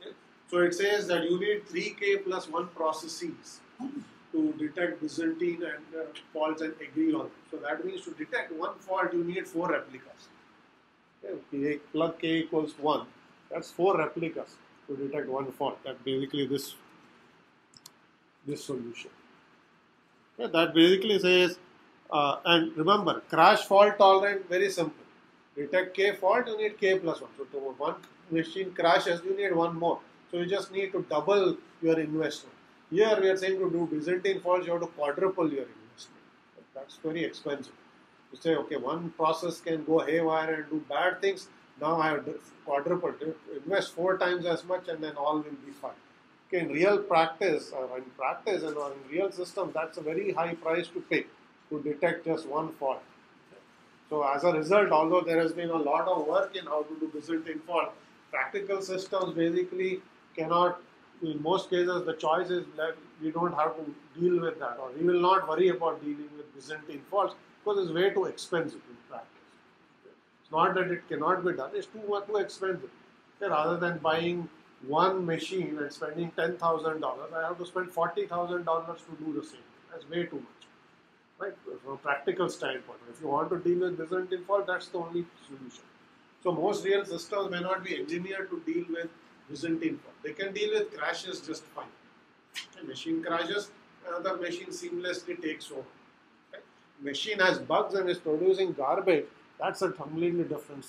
Okay? So it says that you need 3k plus 1 processes to detect Byzantine and faults and agree on them. So that means to detect one fault you need 4 replicas. Okay? Plug k equals 1. That's 4 replicas to detect one fault. That's basically this solution. Okay? That basically says, and remember, crash fault tolerant, very simple. Detect k fault, you need k plus 1. So to one machine crashes, you need one more. So you just need to double your investment. Here we are saying to do Byzantine faults, you have to quadruple your investment. That's very expensive. You say, okay, one process can go haywire and do bad things. Now I have quadrupled. Invest 4 times as much and then all will be fine. Okay, in real practice, or in real systems, that's a very high price to pay to detect just one fault. So as a result, although there has been a lot of work in how to do Byzantine fault, practical systems basically cannot, in most cases the choice is that we don't have to deal with that, or we will not worry about dealing with Byzantine faults because it's way too expensive in practice. It's not that it cannot be done, it's too expensive. Okay, rather than buying one machine and spending $10,000, I have to spend $40,000 to do the same. That's way too much. Right? From a practical standpoint, if you want to deal with Byzantine fault, that's the only solution. So most real systems may not be engineered to deal with Byzantine fault. They can deal with crashes just fine. A machine crashes, another machine seamlessly takes over. Okay? Machine has bugs and is producing garbage, that's a completely different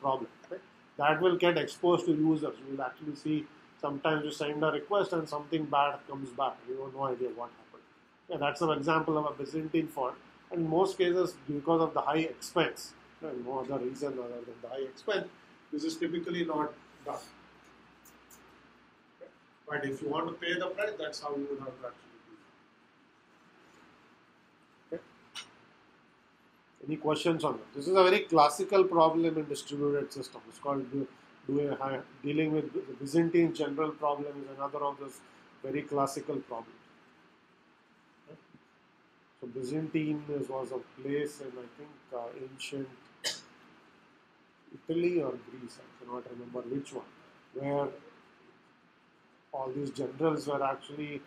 problem. Okay? That will get exposed to users. You will actually see sometimes you send a request and something bad comes back. You have no idea what happened. Yeah, that's an example of a Byzantine fault. And in most cases, because of the high expense, no other reason other than the high expense, this is typically not done. Okay. But if you want to pay the price, that's how you would have to actually do it. Any questions on that? This is a very classical problem in distributed systems. It's called dealing with the Byzantine general problem is another of those very classical problems. So Byzantine was a place in, I think, ancient Italy or Greece, I cannot remember which one, where all these generals were actually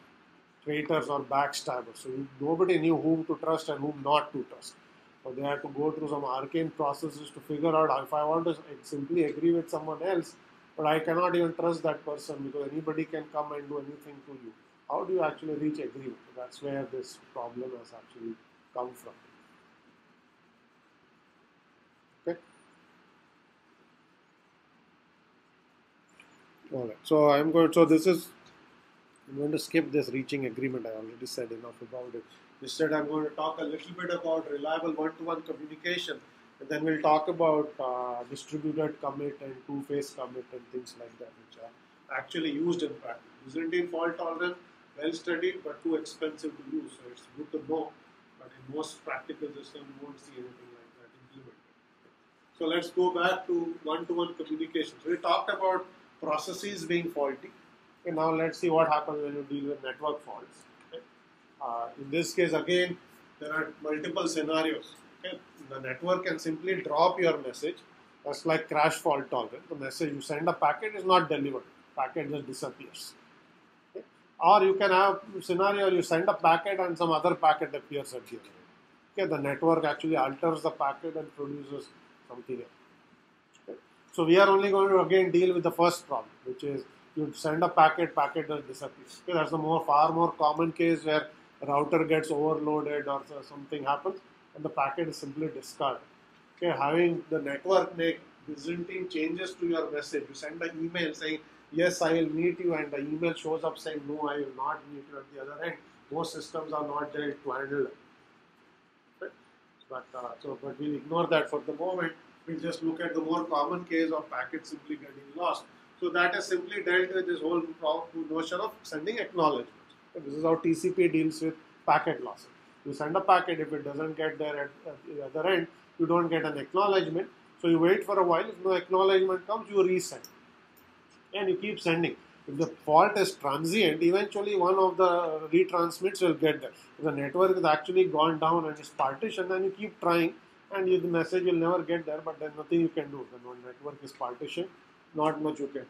traitors or backstabbers. So nobody knew whom to trust and whom not to trust. So they had to go through some arcane processes to figure out if I want to simply agree with someone else, but I cannot even trust that person because anybody can come and do anything to you. How do you actually reach agreement? That's where this problem has actually come from. Okay. All right. So I'm going. So this is. I'm going to skip this reaching agreement. I already said enough about it. Instead, I'm going to talk a little bit about reliable one-to-one communication, and then we'll talk about distributed commit and two-phase commit and things like that, which are actually used in practice. Byzantine fault tolerance, well studied but too expensive to use, so it's good to know. But in most practical systems, you won't see anything like that implemented. So let's go back to one-to-one communication. So we talked about processes being faulty. Okay, now let's see what happens when you deal with network faults. Okay. In this case, again, there are multiple scenarios. Okay. The network can simply drop your message, just like crash fault tolerance. The message you send a packet is not delivered. Packet just disappears. Okay. Or you can have a scenario you send a packet and some other packet appears at the other end. Okay. The network actually alters the packet and produces something else. Okay. So we are only going to again deal with the first problem, which is you send a packet does disappear. Okay, that's the far more common case where router gets overloaded or something happens and the packet is simply discarded. Okay, having the network make Byzantine changes to your message. You send an email saying, yes, I will meet you, and the email shows up saying, no, I will not meet you at the other end. Most systems are not there to handle it. Okay? But we'll ignore that for the moment. We'll just look at the more common case of packets simply getting lost. So that is simply dealt with this whole notion of sending acknowledgements. So this is how TCP deals with packet losses. You send a packet, if it doesn't get there at the other end, you don't get an acknowledgement. So you wait for a while. If no acknowledgement comes, you resend. And you keep sending. If the fault is transient, eventually one of the retransmits will get there. If the network is actually gone down and is partitioned, then you keep trying and the message will never get there, but then nothing you can do. The network is partitioned. Not much you can.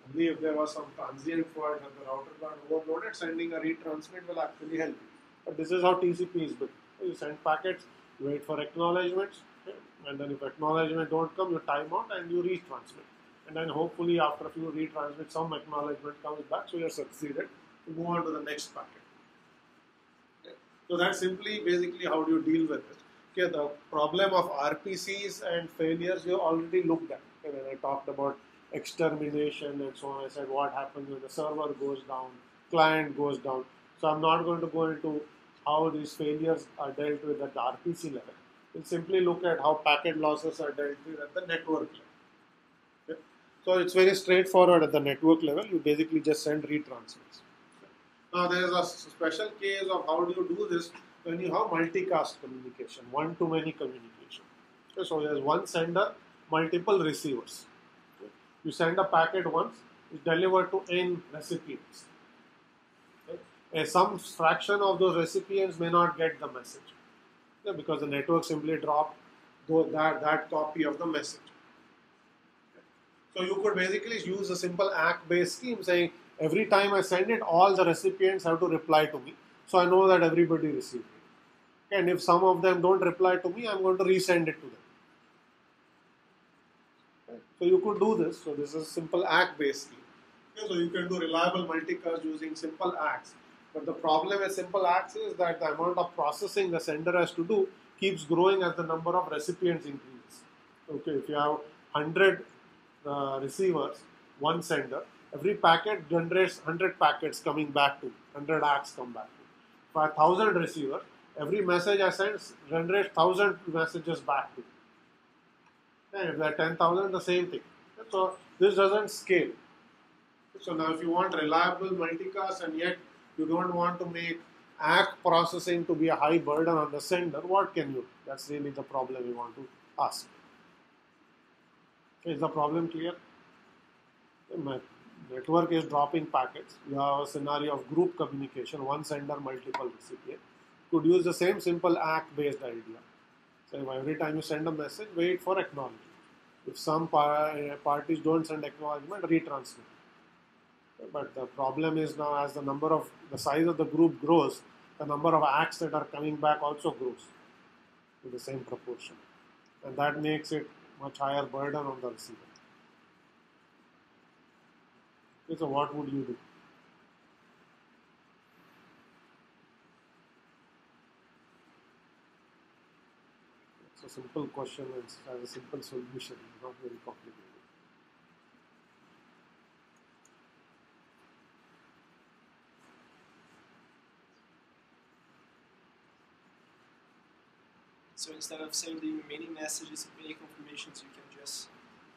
Only if there was some transient fault and the router got overloaded, sending a retransmit will actually help you. But this is how TCP is built. You send packets, you wait for acknowledgements, okay? And then if acknowledgement don't come, you time out and you retransmit. And then hopefully after a few retransmits, some acknowledgement comes back, so you are succeeded to move on to the next packet. Okay. So that's simply basically how do you deal with this. Okay, the problem of RPCs and failures you already looked at. Okay, when I talked about extermination and so on, I said what happens when the server goes down, client goes down. So I'm not going to go into how these failures are dealt with at the RPC level. We'll simply look at how packet losses are dealt with at the network level. Okay. So it's very straightforward at the network level. You basically just send retransmits. Now there is a special case of how do you do this when you have multicast communication, one-to-many communication. Okay. So there's one sender, multiple receivers. You send a packet once, it's delivered to n recipients. Okay. Some fraction of those recipients may not get the message, okay, because the network simply dropped that copy of the message. Okay. So you could basically use a simple ACK-based scheme saying every time I send it, all the recipients have to reply to me. So I know that everybody received it. Okay. And if some of them don't reply to me, I'm going to resend it to them. So you could do this. So this is simple ACK-based scheme. Okay, so you can do reliable multicast using simple ACKs. But the problem with simple ACKs is that the amount of processing the sender has to do keeps growing as the number of recipients increases. Okay, if you have 100 receivers, one sender, every packet generates 100 packets coming back to me, 100 ACKs come back to me. For 1,000 receivers, every message I send generates 1,000 messages back to me. And if there are 10,000, the same thing. So this doesn't scale. So now if you want reliable multicast and yet you don't want to make ACK processing to be a high burden on the sender, what can you do? That's really the problem we want to ask. Is the problem clear? The network is dropping packets. You have a scenario of group communication, one sender, multiple recipient. Could use the same simple ACK based idea. So every time you send a message, wait for acknowledgement. If some parties don't send acknowledgement, retransmit. But the problem is now, as the size of the group grows, the number of ACKs that are coming back also grows in the same proportion, and that makes it much higher burden on the receiver. Okay, so what would you do? It's a simple question and it has a simple solution, not very complicated. So instead of sending many messages, many confirmations, you can just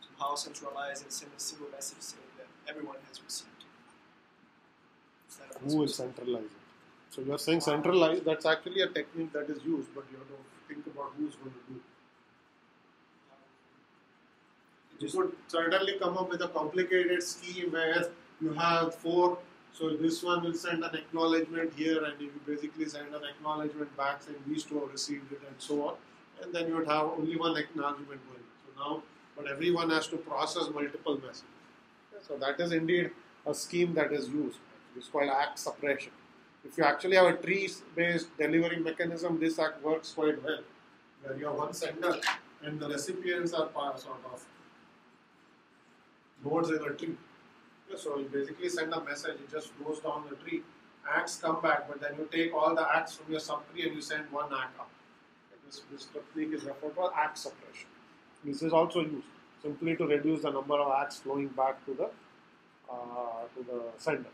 somehow centralize and send a single message saying that everyone has received. Who will centralize it? So you are saying centralize, that's actually a technique that is used, but you have to think about who's going to do it. You could certainly come up with a complicated scheme where you have 4, so this one will send an acknowledgement here, and you basically send an acknowledgement back saying these 2 have received it, and so on, and then you would have only one acknowledgement going. So now, but everyone has to process multiple messages. So that is indeed a scheme that is used. It's called ACK suppression. If you actually have a tree-based delivery mechanism, this ACK works quite well, where you have one sender and the recipients are sort of nodes in a tree. So you basically send a message, it just goes down the tree, ACKs come back, but then you take all the ACKs from your subtree and you send one ACK up. This technique is referred to as ACK suppression. This is also used simply to reduce the number of ACKs flowing back to the sender.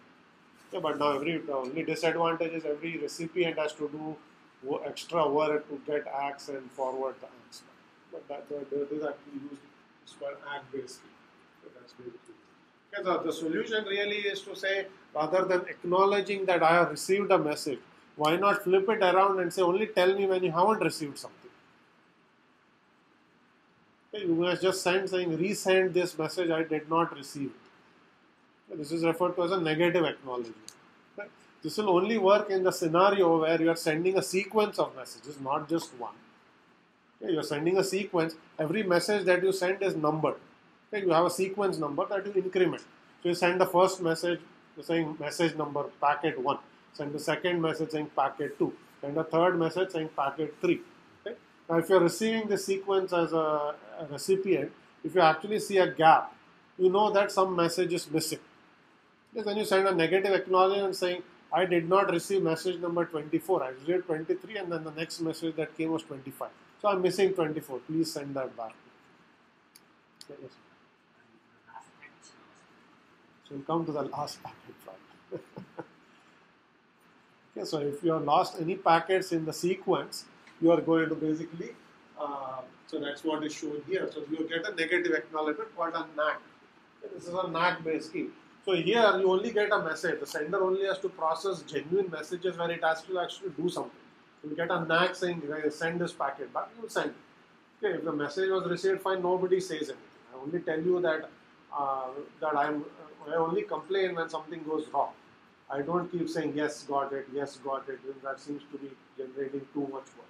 Yeah, but now the only disadvantage is every recipient has to do extra work to get ACKs and forward the ACKs. But that is actually used. It's called ACK based. So that's basically. Okay, so the solution really is to say, rather than acknowledging that I have received a message, why not flip it around and say, only tell me when you haven't received something. Okay, you must just send saying, resend this message, I did not receive it. Okay, this is referred to as a negative acknowledgement. Okay? This will only work in the scenario where you are sending a sequence of messages, not just one. Okay, you are sending a sequence, every message that you send is numbered. Okay, you have a sequence number that will increment. So you send the first message saying message number packet 1. Send the second message saying packet 2. Send the third message saying packet 3. Okay? Now if you are receiving this sequence as a recipient, if you actually see a gap, you know that some message is missing. Because then you send a negative acknowledgement saying, I did not receive message number 24. I received 23 and then the next message that came was 25. So I'm missing 24. Please send that back. Okay, yes. So we'll come to the last packet file. Okay, so if you have lost any packets in the sequence, you are going to basically, so that's what is shown here. So you get a negative acknowledgement called a NAC. Okay, this is a NAC based scheme. So here you only get a message. The sender only has to process genuine messages where it has to actually do something. You get a NAC saying, send this packet back, you will send it. Okay, if the message was received fine, nobody says anything. I only tell you that I only complain when something goes wrong. I don't keep saying yes, got it, that seems to be generating too much work.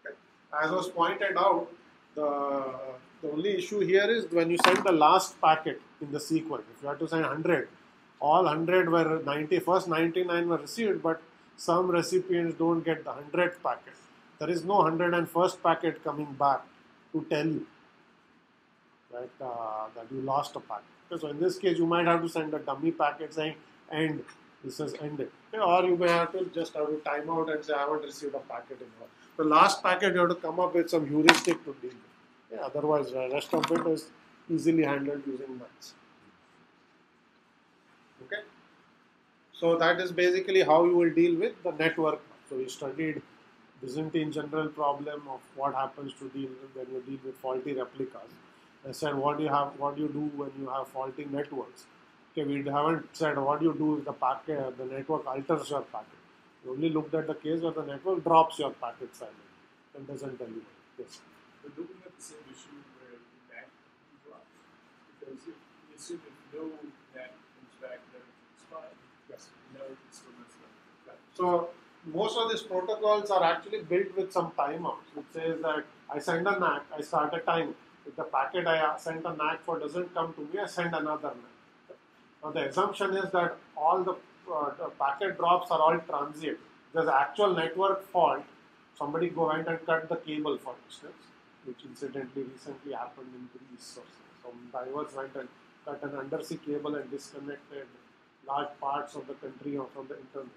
Okay. As was pointed out, the only issue here is when you send the last packet in the sequence. If you have to send 100, all 100 were 90, first 99 were received, but some recipients don't get the 100th packet. There is no 101st packet coming back to tell you that you lost a packet. Okay, so in this case, you might have to send a dummy packet saying end, this has ended. Okay, or you may have to just have to time out and say I haven't received a packet in all. The last packet you have to come up with some heuristic to deal with. Yeah, otherwise the rest of it is easily handled using maths. Okay. So that is basically how you will deal with the network. So we studied Byzantine general problem of what happens to deal when you deal with faulty replicas. I said what do you do when you have faulty networks. Okay, we haven't said what you do if the network alters your packet. You only looked at the case where the network drops your packet silent and doesn't tell you. Yes. But don't we have the same issue where the NAC drops? Because if you assume if no NAC comes back, then it's fine. Yes. No, it's still messed up. Right. So most of these protocols are actually built with some timeouts, which says that I send a NAC, I start a time. If the packet I sent a NAC for doesn't come to me, I send another NAC. Now the assumption is that all the packet drops are all transient. There's actual network fault. Somebody went and cut the cable, for instance, which incidentally recently happened in Greece. Some divers went and cut an undersea cable and disconnected large parts of the country from the internet.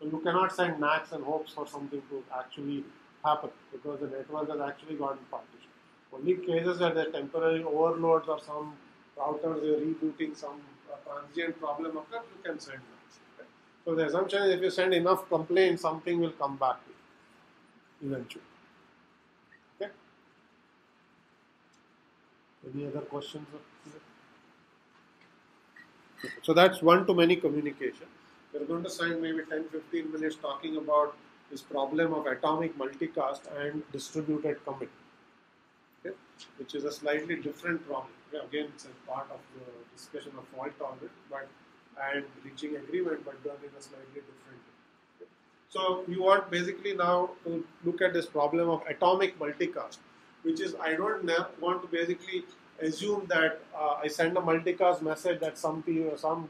So you cannot send NACs and hopes for something to actually happen because the network has actually gotten partitioned. Only cases where there are temporary overloads or some routers are rebooting, some transient problem occurs, you can send NACs. Right? So the assumption is if you send enough complaints, something will come back to you eventually. Okay? Any other questions? Okay. So that's one-to-many communication. We're going to spend maybe 10-15 minutes talking about this problem of atomic multicast and distributed commit, okay, which is a slightly different problem. Okay, again, it's a part of the discussion of fault tolerance, and reaching agreement, but done in a slightly different way. Okay. So you want basically now to look at this problem of atomic multicast, which is I don't want to basically assume that I send a multicast message that some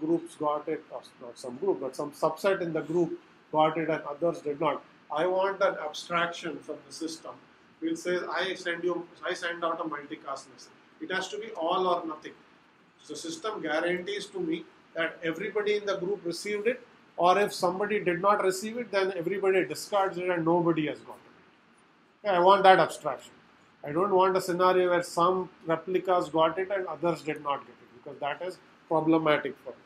groups got it, or not some group, but some subset in the group got it and others did not. I want an abstraction from the system which says I send out a multicast message. It has to be all or nothing. So the system guarantees to me that everybody in the group received it, or if somebody did not receive it, then everybody discards it and nobody has got it. Okay, I want that abstraction. I don't want a scenario where some replicas got it and others did not get it, because that is problematic for me.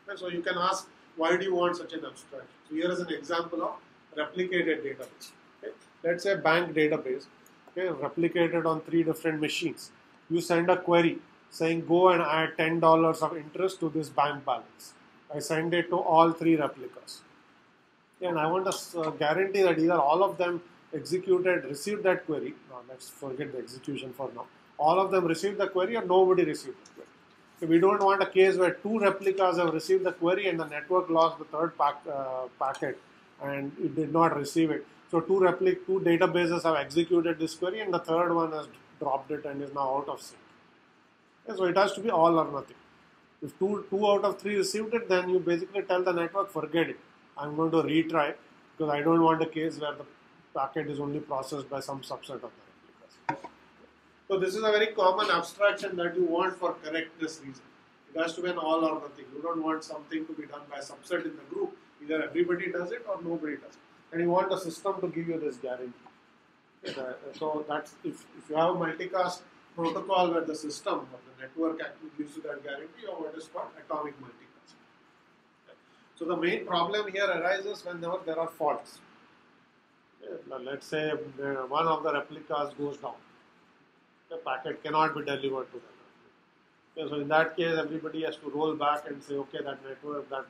Okay, so you can ask, why do you want such an abstraction? So here is an example of replicated database. Okay? Let's say bank database, okay, replicated on 3 different machines. You send a query saying go and add $10 of interest to this bank balance. I send it to all 3 replicas. Okay, and I want to guarantee that either all of them received that query. Now let's forget the execution for now. All of them received the query or nobody received the query. So we don't want a case where 2 replicas have received the query and the network lost the third packet and it did not receive it. So 2 databases have executed this query and the third one has dropped it and is now out of sync. Okay, so it has to be all or nothing. If 2 out of 3 received it, then you basically tell the network, forget it. I'm going to retry because I don't want a case where the packet is only processed by some subset of the replicas. So this is a very common abstraction that you want for correctness reason. It has to be an all or nothing. You don't want something to be done by subset in the group. Either everybody does it or nobody does it. And you want the system to give you this guarantee. So that's if you have a multicast protocol where the system or the network actually gives you that guarantee, or what is called atomic multicast. So the main problem here arises whenever there are faults. Let's say one of the replicas goes down. The packet cannot be delivered to them. Okay, so in that case, everybody has to roll back and say, okay, that network, that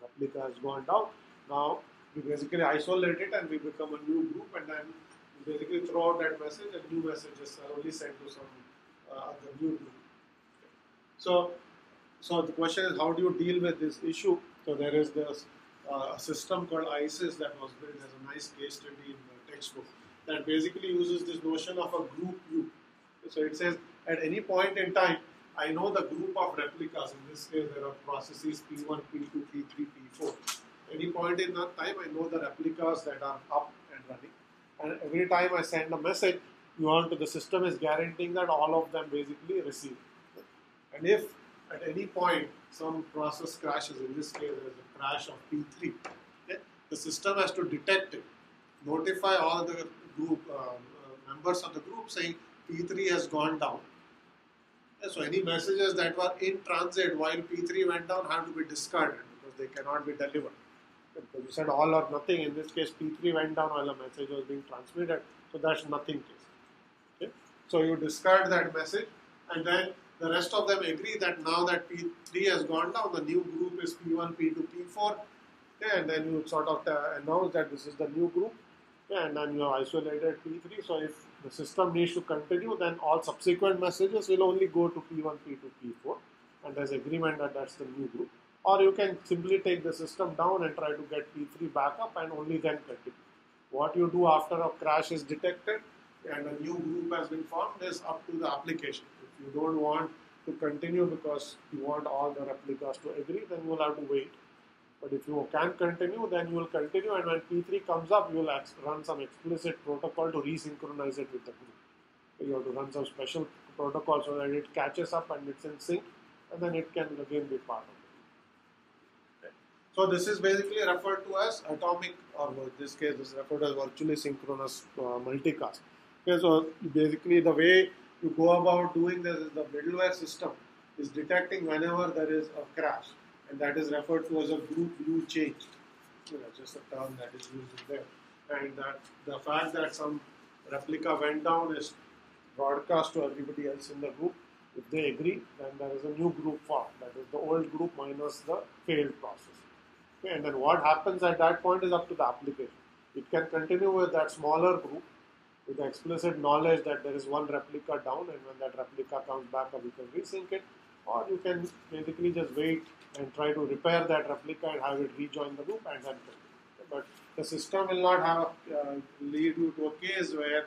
replica has gone down. Now we basically isolate it and we become a new group, and then we basically throw out that message, and new messages are only sent to some other new group. Okay. So the question is, how do you deal with this issue? So there is this a system called ISIS that was built as a nice case study in the textbook that basically uses this notion of a group U. So it says at any point in time, I know the group of replicas. In this case, there are processes P1, P2, P3, P4. Any point in that time, I know the replicas that are up and running. And every time I send a message, the system is guaranteeing that all of them basically receive. And if at any point some process crashes, in this case there is a crash of P3, okay, the system has to detect it, notify all the group members of the group saying P3 has gone down. Okay, so any messages that were in transit while P3 went down have to be discarded because they cannot be delivered. Because you said all or nothing, in this case P3 went down while a message was being transmitted, so that's nothing case. Okay? So you discard that message, and then the rest of them agree that now that P3 has gone down, the new group is P1, P2, P4, Okay, and then you sort of announce that this is the new group. Okay, and then you have isolated P3. So if the system needs to continue, then all subsequent messages will only go to P1, P2, P4, and there's agreement that that's the new group. Or you can simply take the system down and try to get P3 back up and only then continue. What you do after a crash is detected and a new group has been formed is up to the application. If you don't want to continue because you want all the replicas to agree, then you will have to wait. But if you can continue, then you will continue, and when P3 comes up, you will run some explicit protocol to resynchronize it with the group. So you have to run some special protocol so that it catches up and it's in sync, and then it can again be part of it. Okay. So this is basically referred to as atomic, or in this case, this is referred to as virtually synchronous multicast. Okay, so basically the way you go about doing this is the middleware system is detecting whenever there is a crash. And that is referred to as a group view change. Just a term that is used in there. And that the fact that some replica went down is broadcast to everybody else in the group. If they agree, then there is a new group formed. That is the old group minus the failed process. Okay, and then what happens at that point is up to the application. It can continue with that smaller group with the explicit knowledge that there is one replica down, and when that replica comes back up, you can resync it. Or you can basically just wait and try to repair that replica and have it rejoin the group and then continue. But the system will not have lead you to a case where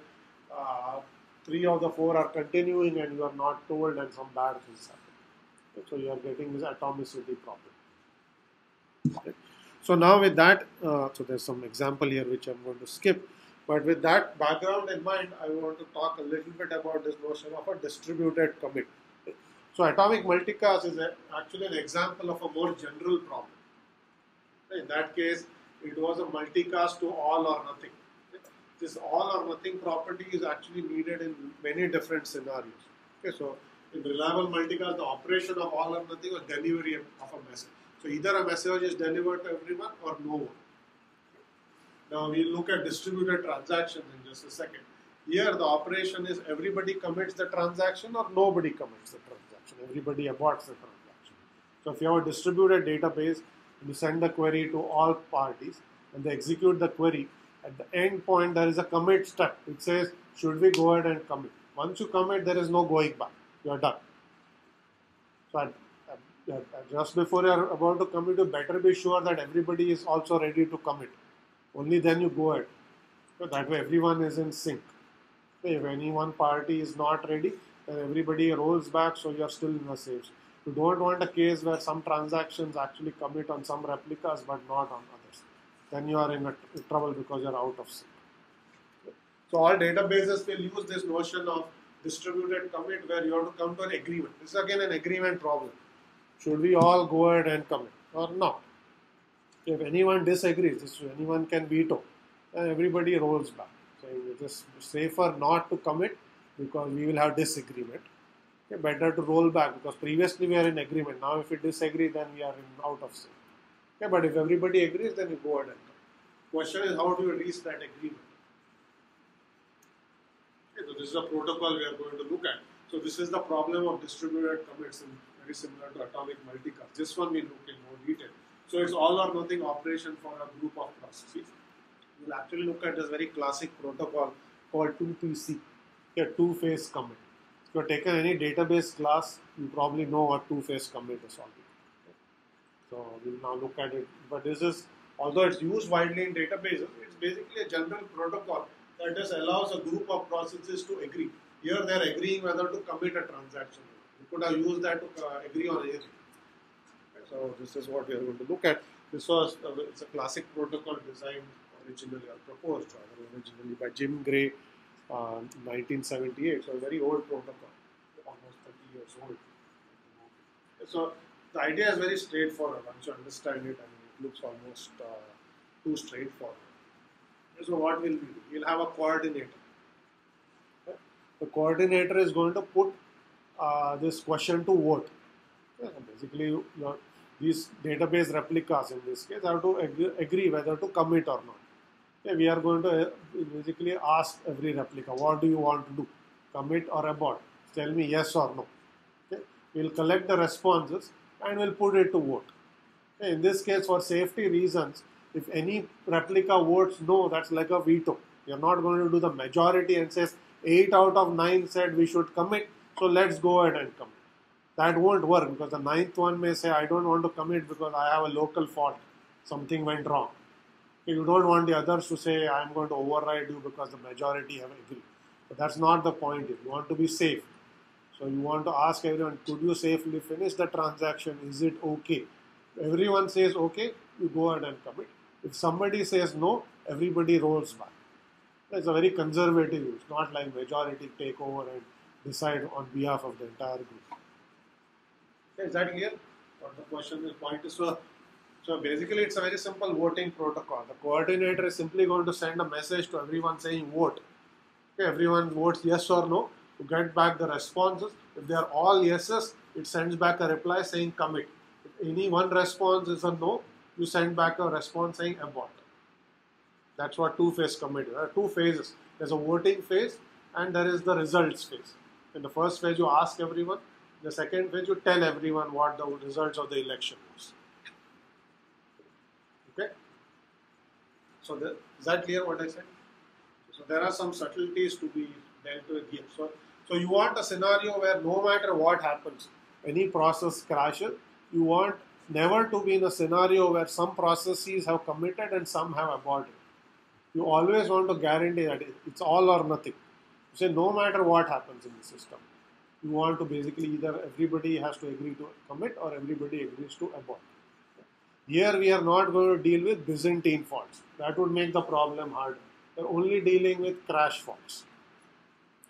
3 of the 4 are continuing and you are not told and some bad things happen. So you are getting this atomicity problem. Okay. So now with that, so there's some example here which I'm going to skip. But with that background in mind, I want to talk a little bit about this notion of a distributed commit. So atomic multicast is actually an example of a more general problem. In that case, it was a multicast to all or nothing. This all or nothing property is actually needed in many different scenarios. Okay, so in reliable multicast, the operation of all or nothing was delivery of a message. So either a message is delivered to everyone or no one. Now we'll look at distributed transactions in just a second. Here the operation is everybody commits the transaction or nobody commits the transaction. Everybody aborts the transaction. So if you have a distributed database, you send the query to all parties and they execute the query. At the end point, there is a commit step. It says, should we go ahead and commit? Once you commit, there is no going back. You are done. So just before you are about to commit, you better be sure that everybody is also ready to commit. Only then you go ahead. So that way everyone is in sync. If any one party is not ready, then everybody rolls back, so you are still in the safe. You don't want a case where some transactions actually commit on some replicas but not on others. Then you are in trouble because you are out of sync. So all databases will use this notion of distributed commit where you have to come to an agreement. This is again an agreement problem. Should we all go ahead and commit or not? If anyone disagrees, anyone can veto, then everybody rolls back. So it is safer not to commit because we will have disagreement. Okay, better to roll back because previously we are in agreement. Now if we disagree, then we are out of sync. Okay, but if everybody agrees, then you go ahead and commit. Question is, how do you reach that agreement? Okay, so this is a protocol we are going to look at. So this is the problem of distributed commits, and very similar to atomic multicast. This one we look in more detail. So it's all or nothing operation for a group of processes. We'll actually look at this very classic protocol called 2PC, a two-phase commit. If you have taken any database class, you probably know what two-phase commit is already. So we'll now look at it. But this is, although it's used widely in databases, it's basically a general protocol that just allows a group of processes to agree. Here they are agreeing whether to commit a transaction. You could have used that to agree on anything. So this is what we are going to look at. This was it's a classic protocol designed originally or proposed originally by Jim Gray, 1978. So a very old protocol, almost 30 years old. So the idea is very straightforward. Once you understand it, it looks almost too straightforward. So what will we do? We'll have a coordinator. Okay? The coordinator is going to put this question to vote. Okay? So basically, these database replicas in this case have to agree whether to commit or not. Okay? We are going to basically ask every replica, what do you want to do? Commit or abort? Tell me yes or no. Okay? We'll collect the responses and we'll put it to vote. In this case, for safety reasons, if any replica votes no, that's like a veto. You're not going to do the majority and says 8 out of 9 said we should commit, so let's go ahead and commit. That won't work because the ninth one may say I don't want to commit because I have a local fault, something went wrong. You don't want the others to say I'm going to override you because the majority have agreed. But that's not the point here. You want to be safe. So you want to ask everyone, could you safely finish the transaction? Is it okay? If everyone says okay, you go ahead and commit. If somebody says no, everybody rolls back. It's a very conservative use, not like majority take over and decide on behalf of the entire group. Okay, is that clear? What the question is, point is, so basically it's a very simple voting protocol. The coordinator is simply going to send a message to everyone saying vote. Okay, everyone votes yes or no to get back the responses. If they are all yeses, it sends back a reply saying commit. If any one response is a no, you send back a response saying abort. That's what two-phase commit is. There are two phases. There's a voting phase and there is the results phase. In the first phase, you ask everyone. In the second phase, you tell everyone what the results of the election was. Okay? So is that clear what I said? So there are some subtleties to be dealt with here. So you want a scenario where no matter what happens, any process crashes. You want never to be in a scenario where some processes have committed and some have aborted. You always want to guarantee that it's all or nothing. You say no matter what happens in the system, you want to basically either everybody has to agree to commit or everybody agrees to abort. Here we are not going to deal with Byzantine faults. That would make the problem harder. We're only dealing with crash faults.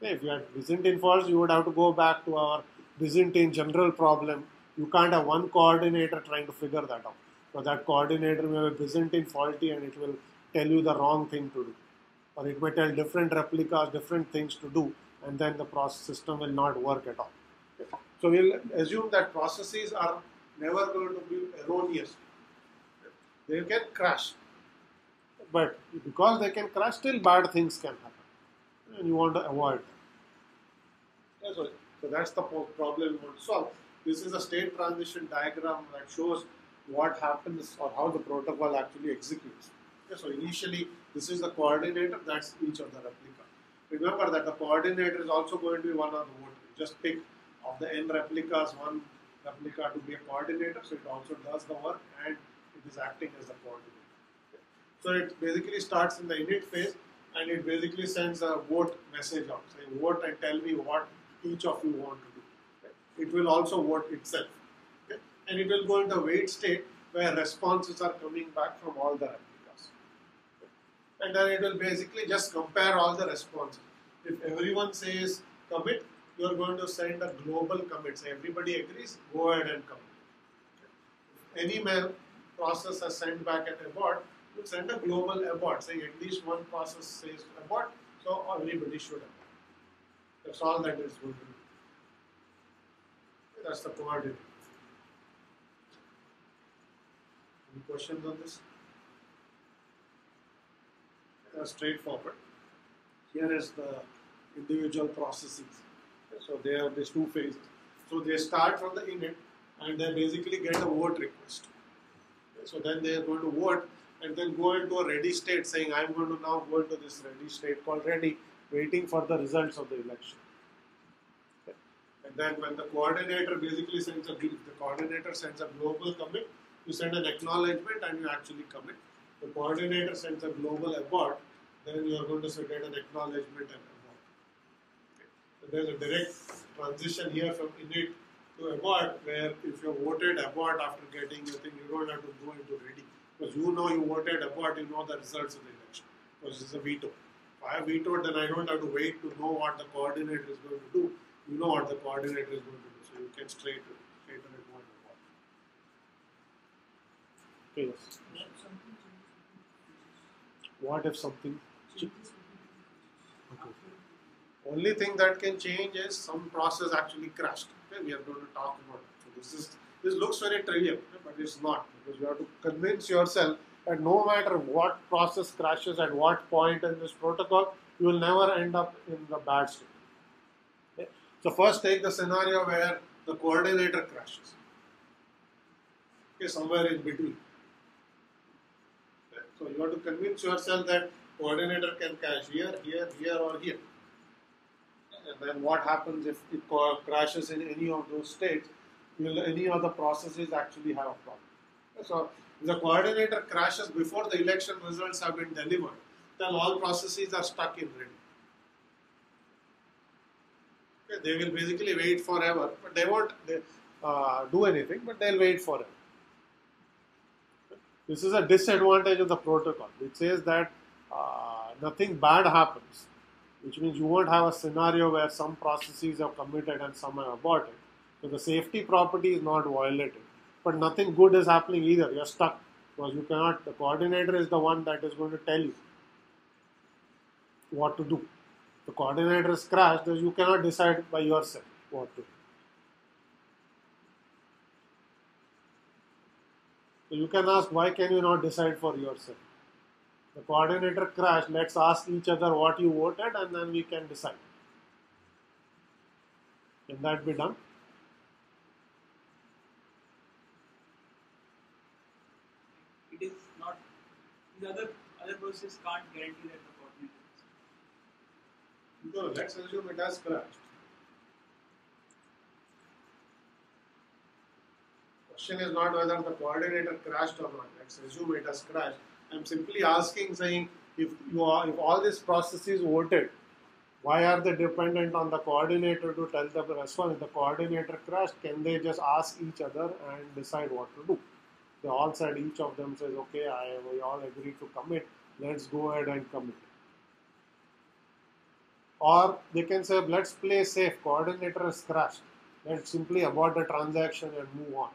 Okay, if you had Byzantine faults, you would have to go back to our Byzantine general problem. You can't have one coordinator trying to figure that out. So that coordinator may have a Byzantine faulty and it will tell you the wrong thing to do. Or it may tell different replicas, different things to do, and then the process system will not work at all. Okay. So we'll assume that processes are never going to be erroneous. They can crash. But because they can crash, still bad things can happen. And you want to avoid that. Yeah, so that's the problem we want to solve. This is a state transition diagram that shows what happens or how the protocol actually executes. Okay, so initially, this is the coordinator, that's each of the replica. Remember that the coordinator is also going to be one of the voters. Just pick of the n replicas, one replica to be a coordinator, so it also does the work and it is acting as the coordinator. Okay. So it basically starts in the init phase and it basically sends a vote message out, saying vote and tell me what each of you want to do. Okay. It will also vote itself. Okay. And it will go into a wait state where responses are coming back from all the replicas. And then it will basically just compare all the responses. If everyone says commit, you are going to send a global commit. Say everybody agrees, go ahead and commit. If any process has sent back an abort, you send a global abort, saying at least one process says abort, so everybody should abort. That's all that is going to do. That's the coordinate. Any questions on this? Straightforward. Here is the individual processes. So they have these two phases. So they start from the init and they basically get a vote request. So then they are going to vote and then go into a ready state saying I'm going to now go into this ready state called ready, waiting for the results of the election. Okay. And then when the coordinator basically sends the coordinator sends a global commit, you send an acknowledgement and you actually commit. The coordinator sends a global abort, then you are going to get an acknowledgement and abort. Okay. So there is a direct transition here from init to abort, where if you voted abort after getting your thing, you don't have to go into ready. Because you know you voted abort, you know the results of the election. Because it's a veto. If I have vetoed, then I don't have to wait to know what the coordinator is going to do. You know what the coordinator is going to do. So you can straight away go and abort. Okay, yes. What if something changes? Okay. Only thing that can change is some process actually crashed. Okay, we are going to talk about it. So this looks very trivial, okay, but it's not, because you have to convince yourself that no matter what process crashes at what point in this protocol, you will never end up in the bad state. Okay? So first take the scenario where the coordinator crashes. Okay, somewhere in between. Okay, so you have to convince yourself that coordinator can cache here, here, here, or here. And then what happens if it crashes in any of those states? Will any of the processes actually have a problem? So if the coordinator crashes before the election results have been delivered, then all processes are stuck in ready. Okay, they will basically wait forever, but they won't do anything, but they'll wait forever. This is a disadvantage of the protocol, which says that nothing bad happens, which means you won't have a scenario where some processes are committed and some are aborted. So the safety property is not violated, but nothing good is happening either. You're stuck because you cannot. The coordinator is the one that is going to tell you what to do. The coordinator is crashed, you cannot decide by yourself what to do. So you can ask, why can you not decide for yourself? The coordinator crashed, let's ask each other what you voted and then we can decide. Can that be done? It is not. The other process can't guarantee that the coordinator is. No, let's assume it has crashed. Question is not whether the coordinator crashed or not. Let's assume it has crashed. I'm simply asking, saying, if all these processes voted, why are they dependent on the coordinator to tell the response? If the coordinator crashed, can they just ask each other and decide what to do? They all said, each of them says, okay, we all agree to commit, let's go ahead and commit. Or they can say, let's play safe, coordinator has crashed, let's simply abort the transaction and move on.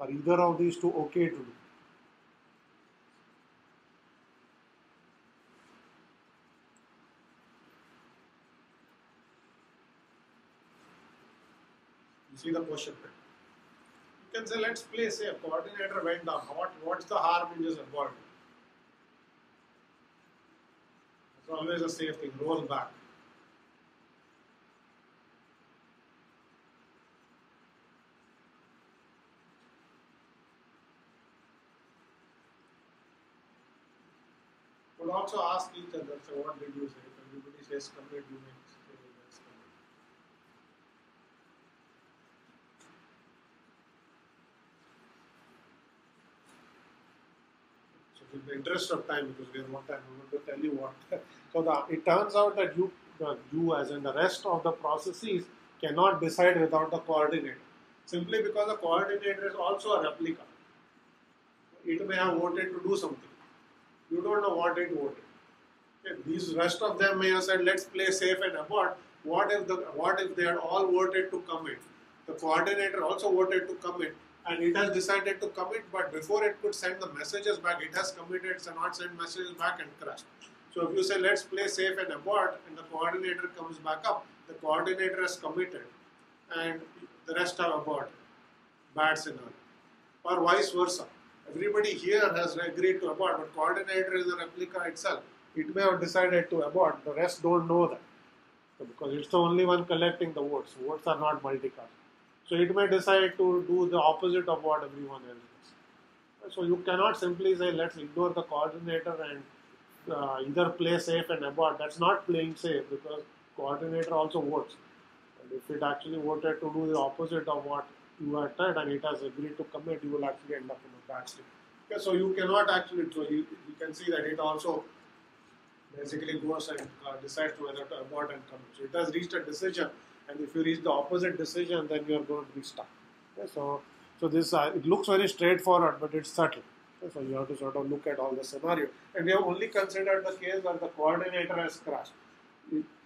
Are either of these two okay to do? You see the question, right? You can say, let's play safe, coordinator went down. What's the harm in just aborting? It's always a safe thing, roll back. Could also ask each other, so what did you say? If everybody says commit, you may say let's commit. So in the interest of time, because we have more time, I'm going to tell you what. So it turns out that you as in the rest of the processes cannot decide without the coordinator. Simply because the coordinator is also a replica. It may have voted to do something. You don't know what it voted. Okay, these rest of them may have said, let's play safe and abort. What if they had all voted to commit? The coordinator also voted to commit, and it has decided to commit, but before it could send the messages back, it has committed, so not send messages back and crashed. So if you say, let's play safe and abort, and the coordinator comes back up, the coordinator has committed, and the rest have aborted. Bad scenario. Or vice versa. Everybody here has agreed to abort, but coordinator is a replica itself. It may have decided to abort, the rest don't know that. So because it's the only one collecting the votes. Votes are not multicast. So it may decide to do the opposite of what everyone else does. So you cannot simply say, let's ignore the coordinator and either play safe and abort. That's not playing safe because coordinator also votes. And if it actually voted to do the opposite of what you had said and it has agreed to commit, you will actually end up in a bad state. Okay, so you cannot actually, so you can see that it also basically goes and decides whether to abort and commit. So it has reached a decision, and if you reach the opposite decision, then you are going to be stuck. Okay, so this it looks very straightforward, but it's subtle. Okay, so you have to sort of look at all the scenario, and we have only considered the case where the coordinator has crashed.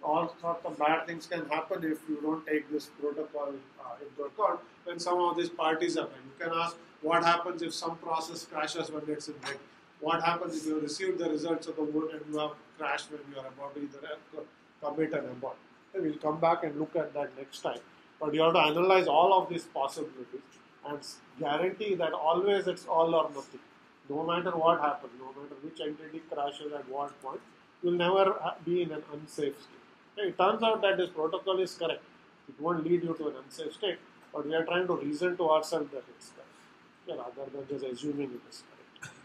All sorts of bad things can happen if you don't take this protocol into account when some of these parties are there. You can ask what happens if some process crashes when it's in red. What happens if you receive the results of the vote and you have crashed when you are about to either commit and abort. Okay, we'll come back and look at that next time. But you have to analyze all of these possibilities and guarantee that always it's all or nothing. No matter what happens, no matter which entity crashes at what point, you will never be in an unsafe state. Okay, it turns out that this protocol is correct. It won't lead you to an unsafe state, but we are trying to reason to ourselves that it's correct, rather than just assuming it is correct.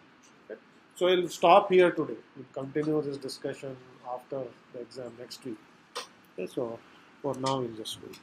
Okay? So we'll stop here today. We'll continue this discussion after the exam next week. Okay, so for now we'll just wait.